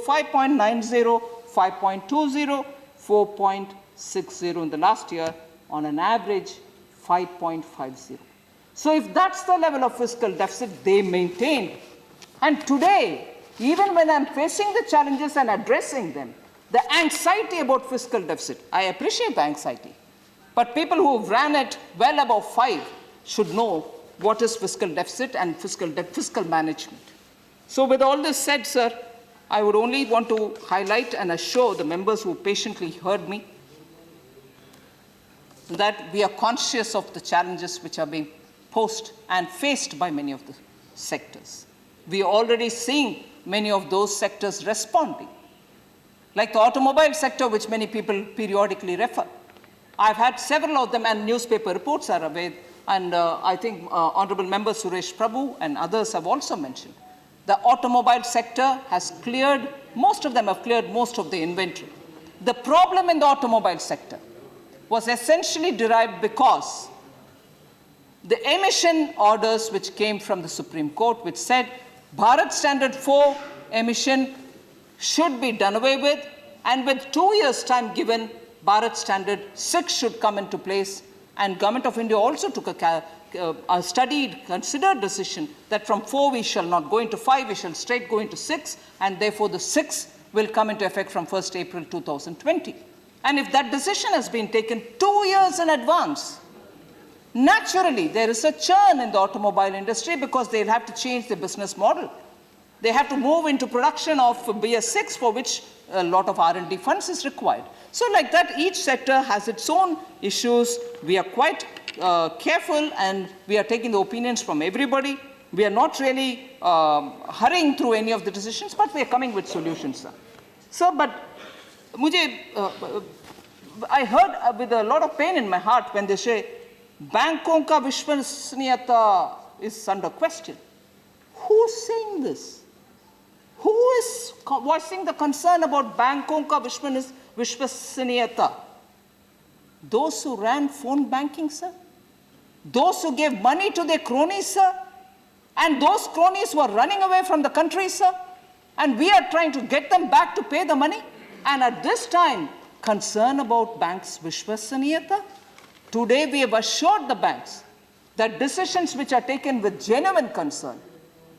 5.90, 5.20, 4.60 in the last year, on an average 5.50. So if that's the level of fiscal deficit they maintained, and today, even when I'm facing the challenges and addressing them, the anxiety about fiscal deficit, I appreciate the anxiety, but people who ran it well above 5 should know what is fiscal deficit and fiscal management. So with all this said, sir, I would only want to highlight and assure the members who patiently heard me that we are conscious of the challenges which are being posed and faced by many of the sectors. We are already seeing many of those sectors responding, like the automobile sector, which many people periodically refer. I've had several of them, and newspaper reports are aware, and I think Honorable Member Suresh Prabhu and others have also mentioned. The automobile sector has cleared, most of them have cleared most of the inventory. The problem in the automobile sector was essentially derived because the emission orders which came from the Supreme Court, which said Bharat Standard 4 emission should be done away with, and with 2 years' time given, Bharat Standard 6 should come into place, and Government of India also took a studied, considered decision that from 4 we shall not go into 5, we shall straight go into 6, and therefore the 6 will come into effect from 1st April 2020. And if that decision has been taken 2 years in advance, naturally there is a churn in the automobile industry because they'll have to change their business model. They have to move into production of BS6, for which a lot of R&D funds is required. So like that, each sector has its own issues. We are quite careful, and we are taking the opinions from everybody. We are not really hurrying through any of the decisions, but we are coming with solutions, sir. So, but I heard with a lot of pain in my heart when they say, Banko ka Vishwasaniyata is under question. Who's saying this? Who is voicing the concern about Banko ka Vishwasaniyata? Those who ran phone banking, sir? Those who gave money to their cronies, sir? And those cronies were running away from the country, sir? And we are trying to get them back to pay the money? And at this time, concern about banks' Vishwasaniyata? Today, we have assured the banks that decisions which are taken with genuine concern,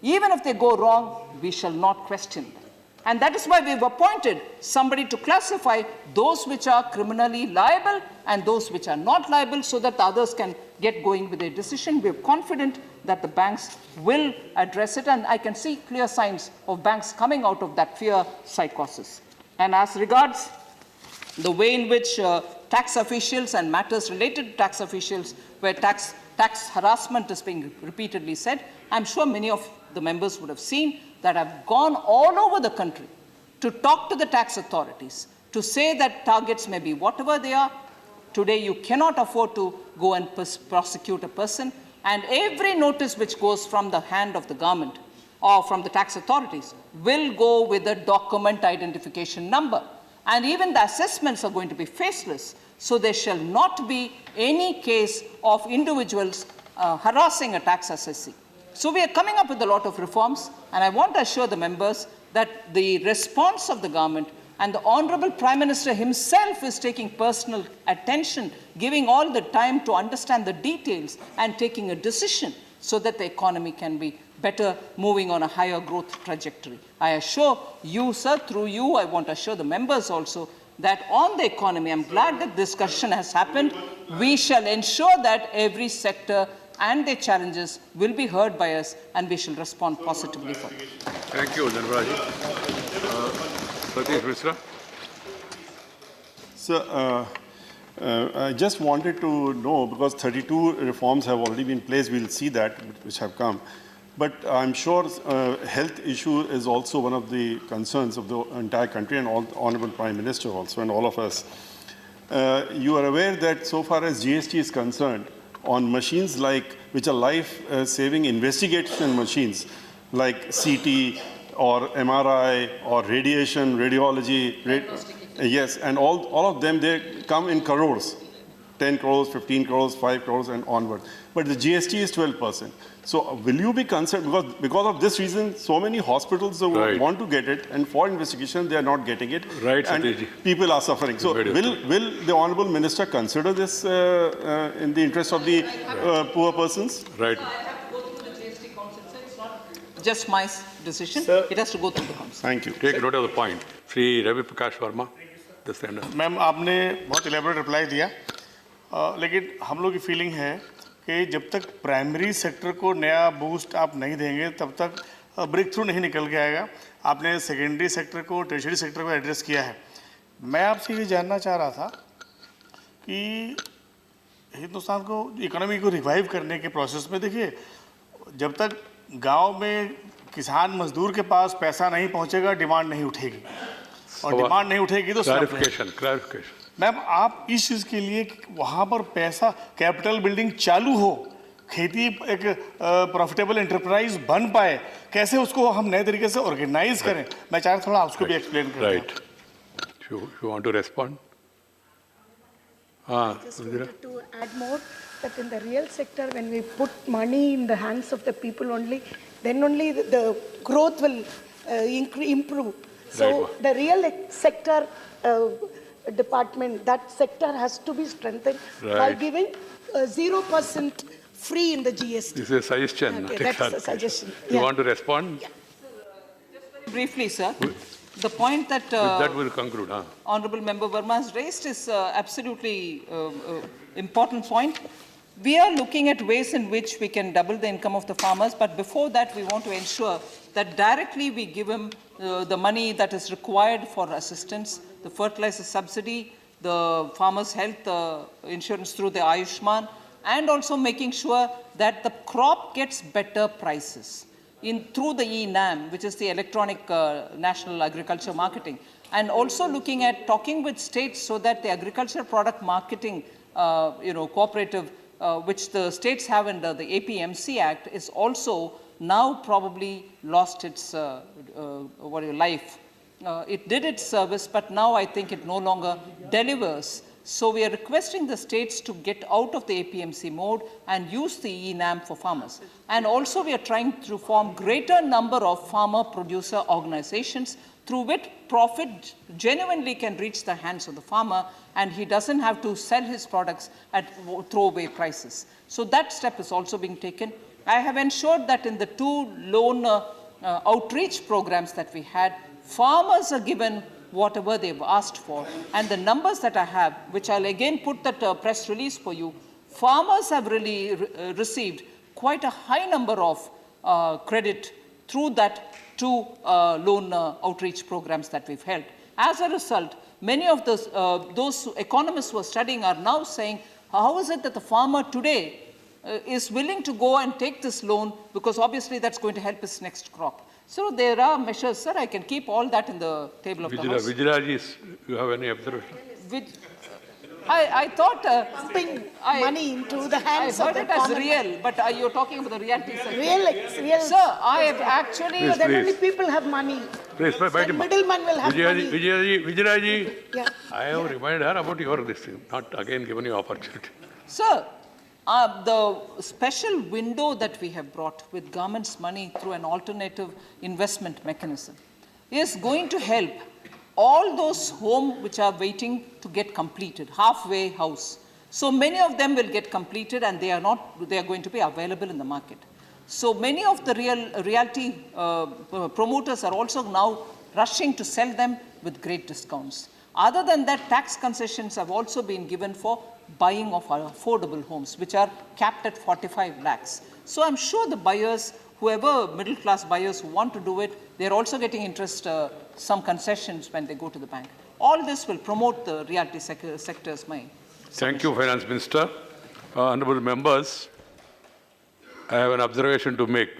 even if they go wrong, we shall not question them. And that is why we have appointed somebody to classify those which are criminally liable and those which are not liable, so that the others can get going with their decision. We are confident that the banks will address it, and I can see clear signs of banks coming out of that fear psychosis. And as regards the way in which tax officials and matters related to tax officials, where tax harassment is being repeatedly said, I'm sure many of the members would have seen that I've gone all over the country to talk to the tax authorities, to say that targets may be whatever they are. Today, you cannot afford to go and prosecute a person, and every notice which goes from the hand of the government or from the tax authorities will go with a document identification number. And even the assessments are going to be faceless, so there shall not be any case of individuals harassing a tax assessee. So we are coming up with a lot of reforms, and I want to assure the members that the response of the government and the Honorable Prime Minister himself is taking personal attention, giving all the time to understand the details and taking a decision so that the economy can be better, moving on a higher growth trajectory. I assure you, sir, through you, I want to assure the members also that on the economy, I'm glad that discussion has happened. We shall ensure that every sector and their challenges will be heard by us, and we shall respond positively for it. Thank you, Nirmala ji. Satish Mishra. So, I just wanted to know, because 32 reforms have already been placed, we'll see that, which have come. But I'm sure health issue is also one of the concerns of the entire country, and Honorable Prime Minister also, and all of us. You are aware that so far as GST is concerned, on machines which are life-saving investigation machines, like CT or MRI or radiation, radiology, yes, and all of them, they come in crores, 10 crores, 15 crores, 5 crores, and onward. But the GST is 12%. So will you be concerned, because of this reason, so many hospitals want to get it, and for investigation, they are not getting it. Right, and Satiji. People are suffering. So will the Honorable Minister consider this in the interest of the poor persons? Right. I have to go through the GST Council, so it's not just my decision. It has to go through the Council. Thank you. Take note of the point. Sri Ravi Prakash Verma, the standard. Ma'am आपने बहुत elaborate reply दिया, लेकिन हम लोग की feeling है कि जब तक प्राइमरी सेक्टर को नया बूस्ट आप नहीं देंगे तब तक ब्रेक थ्रू नहीं निकल के आएगा. आपने सेकेंडरी सेक्टर को, टर्शियरी सेक्टर को एड्रेस किया है. मैं आपसे ये जानना चाह रहा था कि हिंदुस्तान को, इकोनॉमी को रिवाइव करने के प्रोसेस में, देखिए जब तक गांव में किसान मजदूर के पास पैसा नहीं पहुंचेगा, डिमांड नहीं उठेगी, और डिमांड नहीं उठेगी तो क्लैरिफिकेशन. मैम आप इस चीज़ के लिए वहाँ पर पैसा, कैपिटल बिल्डिंग चालू हो, खेती एक प्रॉफिटेबल एंटरप्राइज बन पाए, कैसे उसको हम नए तरीके से ऑर्गेनाइज करें, मैं चाह रहा थोड़ा उसको भी एक्सप्लेन करें. Right. You want to respond? Just wanted to add more that in the real sector, when we put money in the hands of the people only, then only the growth will improve. So Right. the real sector department, that sector has to be strengthened by Right. giving 0% free in the GST. This is a suggestion. Okay, not a that's a clarification. suggestion. You Yeah. want to respond? Briefly, sir, the point that With that we'll conclude. Honorable Member Verma has raised is absolutely important point. We are looking at ways in which we can double the income of the farmers, but before that, we want to ensure that directly we give them the money that is required for assistance, the fertilizer subsidy, the farmers' health insurance through the Ayushman, and also making sure that the crop gets better prices through the ENAM, which is the Electronic National Agriculture Marketing, and also looking at talking with states so that the agricultural product marketing cooperative, which the states have under the APMC Act, is also now probably lost its life. It did its service, but now I think it no longer delivers. So we are requesting the states to get out of the APMC mode and use the ENAM for farmers. And also we are trying to form greater number of farmer producer organizations through which profit genuinely can reach the hands of the farmer, and he doesn't have to sell his products at throwaway prices. So that step is also being taken. I have ensured that in the 2 loan outreach programs that we had, farmers are given whatever they've asked for. And the numbers that I have, which I'll again put that press release for you, farmers have really received quite a high number of credit through that 2 loan outreach programs that we've held. As a result, many of those economists who are studying are now saying, how is it that the farmer today is willing to go and take this loan, because obviously that's going to help his next crop. So there are measures, sir. I can keep all that in the table of the House. Vijayji, you have any observation? I thought Pumping money into the hands I of heard the it as economy. real, but you're talking about the reality sector. Real. Sir, I have actually... Please, Then only please. people have money. Please, The middleman will have money. Vijayji, Yeah. I have reminded her about your this thing, not again given you opportunity. Sir, the special window that we have brought with government's money through an alternative investment mechanism is going to help all those homes which are waiting to get completed, halfway house. So many of them will get completed, and they are going to be available in the market. So many of the realty promoters are also now rushing to sell them with great discounts. Other than that, tax concessions have also been given for buying of our affordable homes, which are capped at 45 lakhs. So I'm sure the buyers, whoever middle-class buyers who want to do it, they're also getting some concessions when they go to the bank. All this will promote the realty sector is my Thank you, Finance Minister. Honorable members, I have an observation to make.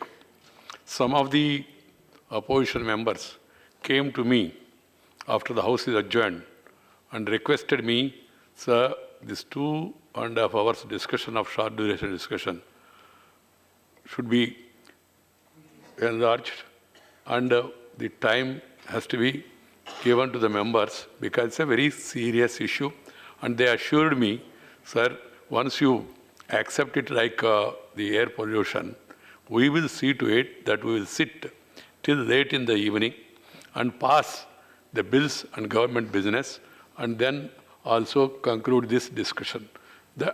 Some of the opposition members came to me after the House is adjourned and requested me, sir, this 2.5 hours discussion of short duration discussion should be enlarged and the time has to be given to the members because it's a very serious issue. And they assured me, sir, once you accept it like the air pollution, we will see to it that we will sit till late in the evening and pass the bills and government business and then also conclude this discussion.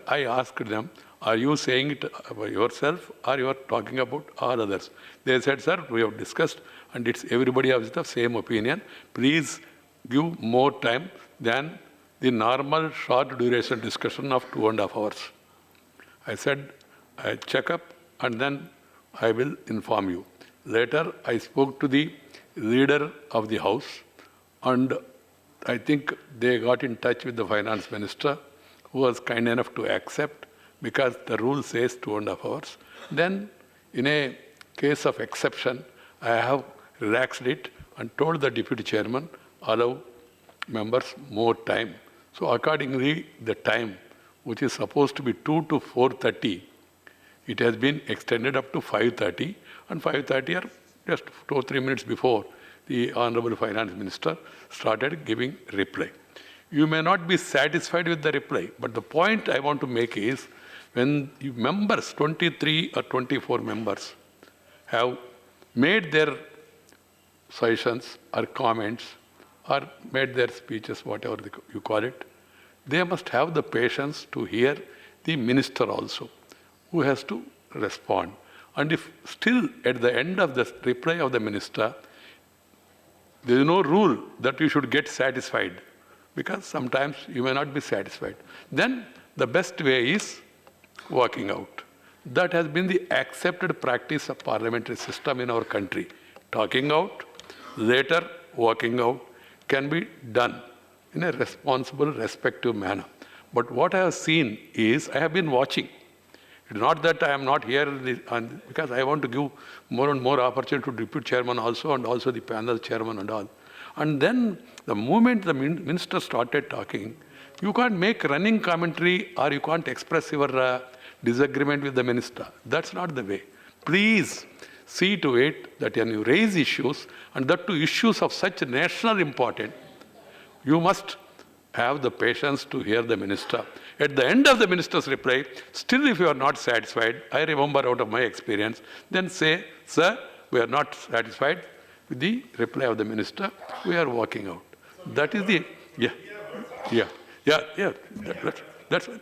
I asked them, are you saying it about yourself or you are talking about all others? They said, sir, we have discussed and it's everybody has the same opinion. Please give more time than the normal short duration discussion of 2.5 hours. I said, I check up and then I will inform you. Later, I spoke to the leader of the House and I think they got in touch with the Finance Minister who was kind enough to accept because the rule says 2.5 hours. Then, in a case of exception, I have relaxed it and told the Deputy Chairman, allow members more time. So accordingly, the time, which is supposed to be 2 to 4:30, it has been extended up to 5:30, and 5:30 or just 2 or 3 minutes before, the Honorable Finance Minister started giving reply. You may not be satisfied with the reply, but the point I want to make is, when members, 23 or 24 members, have made their suggestions or comments or made their speeches, whatever you call it, they must have the patience to hear the minister also, who has to respond. And if still at the end of the reply of the minister, there is no rule that you should get satisfied, because sometimes you may not be satisfied, then the best way is walking out. That has been the accepted practice of parliamentary system in our country. Talking out, later walking out can be done in a responsible, respective manner. But what I have seen is, I have been watching. It's not that I am not here, because I want to give more and more opportunity to Deputy Chairman also, and also the panel chairman and all. And then the moment the minister started talking, you can't make running commentary or you can't express your disagreement with the minister. That's not the way. Please see to it that when you raise issues, and that to issues of such national importance, you must have the patience to hear the minister. At the end of the minister's reply, still if you are not satisfied, I remember out of my experience, then say, sir, we are not satisfied with the reply of the minister, we are walking out. That is the,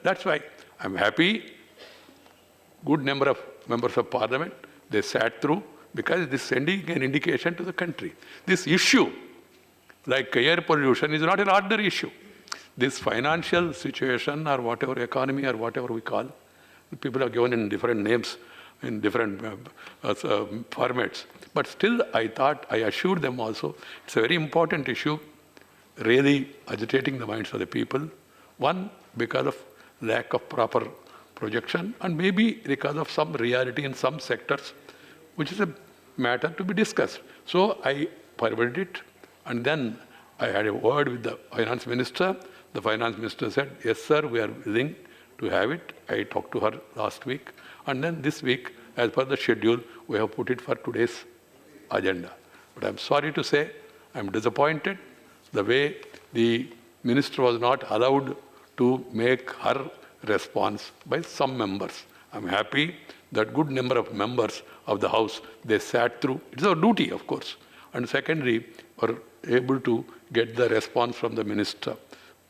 that's why I'm happy. Good number of members of parliament, they sat through, because this is sending an indication to the country. This issue, like air pollution, is not an ordinary issue. This financial situation or whatever, economy or whatever we call, people are given in different names, in different formats. But still, I thought, I assured them also, it's a very important issue, really agitating the minds of the people. One, because of lack of proper projection, and maybe because of some reality in some sectors, which is a matter to be discussed. So I forwarded it, and then I had a word with the finance minister. The finance minister said, yes, sir, we are willing to have it. I talked to her last week. And then this week, as per the schedule, we have put it for today's agenda. But I'm sorry to say, I'm disappointed the way the minister was not allowed to make her response by some members. I'm happy that good number of members of the House, they sat through. It's our duty, of course. And secondly, were able to get the response from the minister.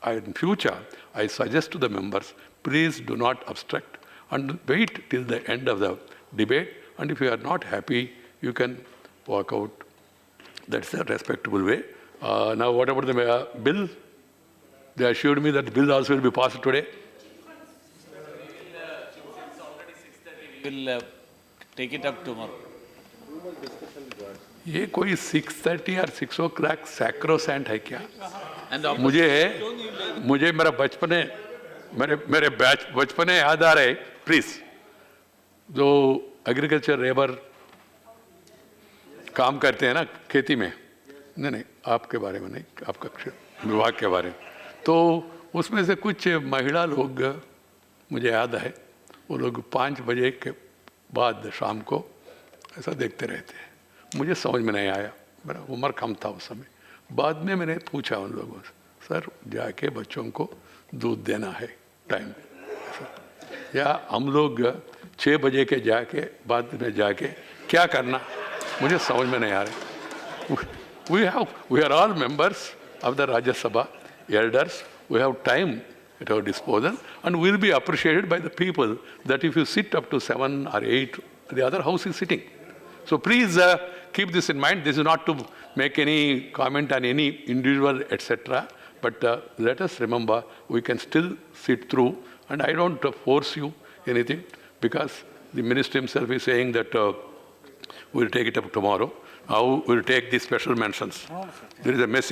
In future, I suggest to the members, please do not obstruct and wait till the end of the debate. And if you are not happy, you can walk out. That's a respectable way. Now, what about the bill? They assured me that the bill also will be passed today. We will take it up tomorrow. ये कोई 6:30 और 6 o'clock sacrosanct है क्या? मुझे मेरा मेरे बचपने याद आ रहे, प्लीज, जो एग्रीकल्चर लेबर काम करते हैं ना खेती में, नहीं आपके बारे में नहीं, आपका विभाग के बारे में, तो उसमें से कुछ महिला लोग मुझे याद है, वो लोग 5 बजे के बाद शाम को ऐसा देखते रहते हैं। मुझे समझ में नहीं आया, मेरा उम्र कम था उस समय। बाद में मैंने पूछा उन लोगों से, सर जाके बच्चों को दूध देना है टाइम, या हम लोग 6 बजे के जाके बाद में जाके क्या करना, मुझे समझ में नहीं आ रहा। We are all members of the Rajya Sabha, elders. We have time at our disposal, and we'll be appreciated by the people that if you sit up to 7 or 8, the other house is sitting. So please keep this in mind. This is not to make any comment on any individual, etc. But let us remember, we can still sit through, and I don't force you anything, because the minister himself is saying that we'll take it up tomorrow. How we'll take the special mentions. There is a message.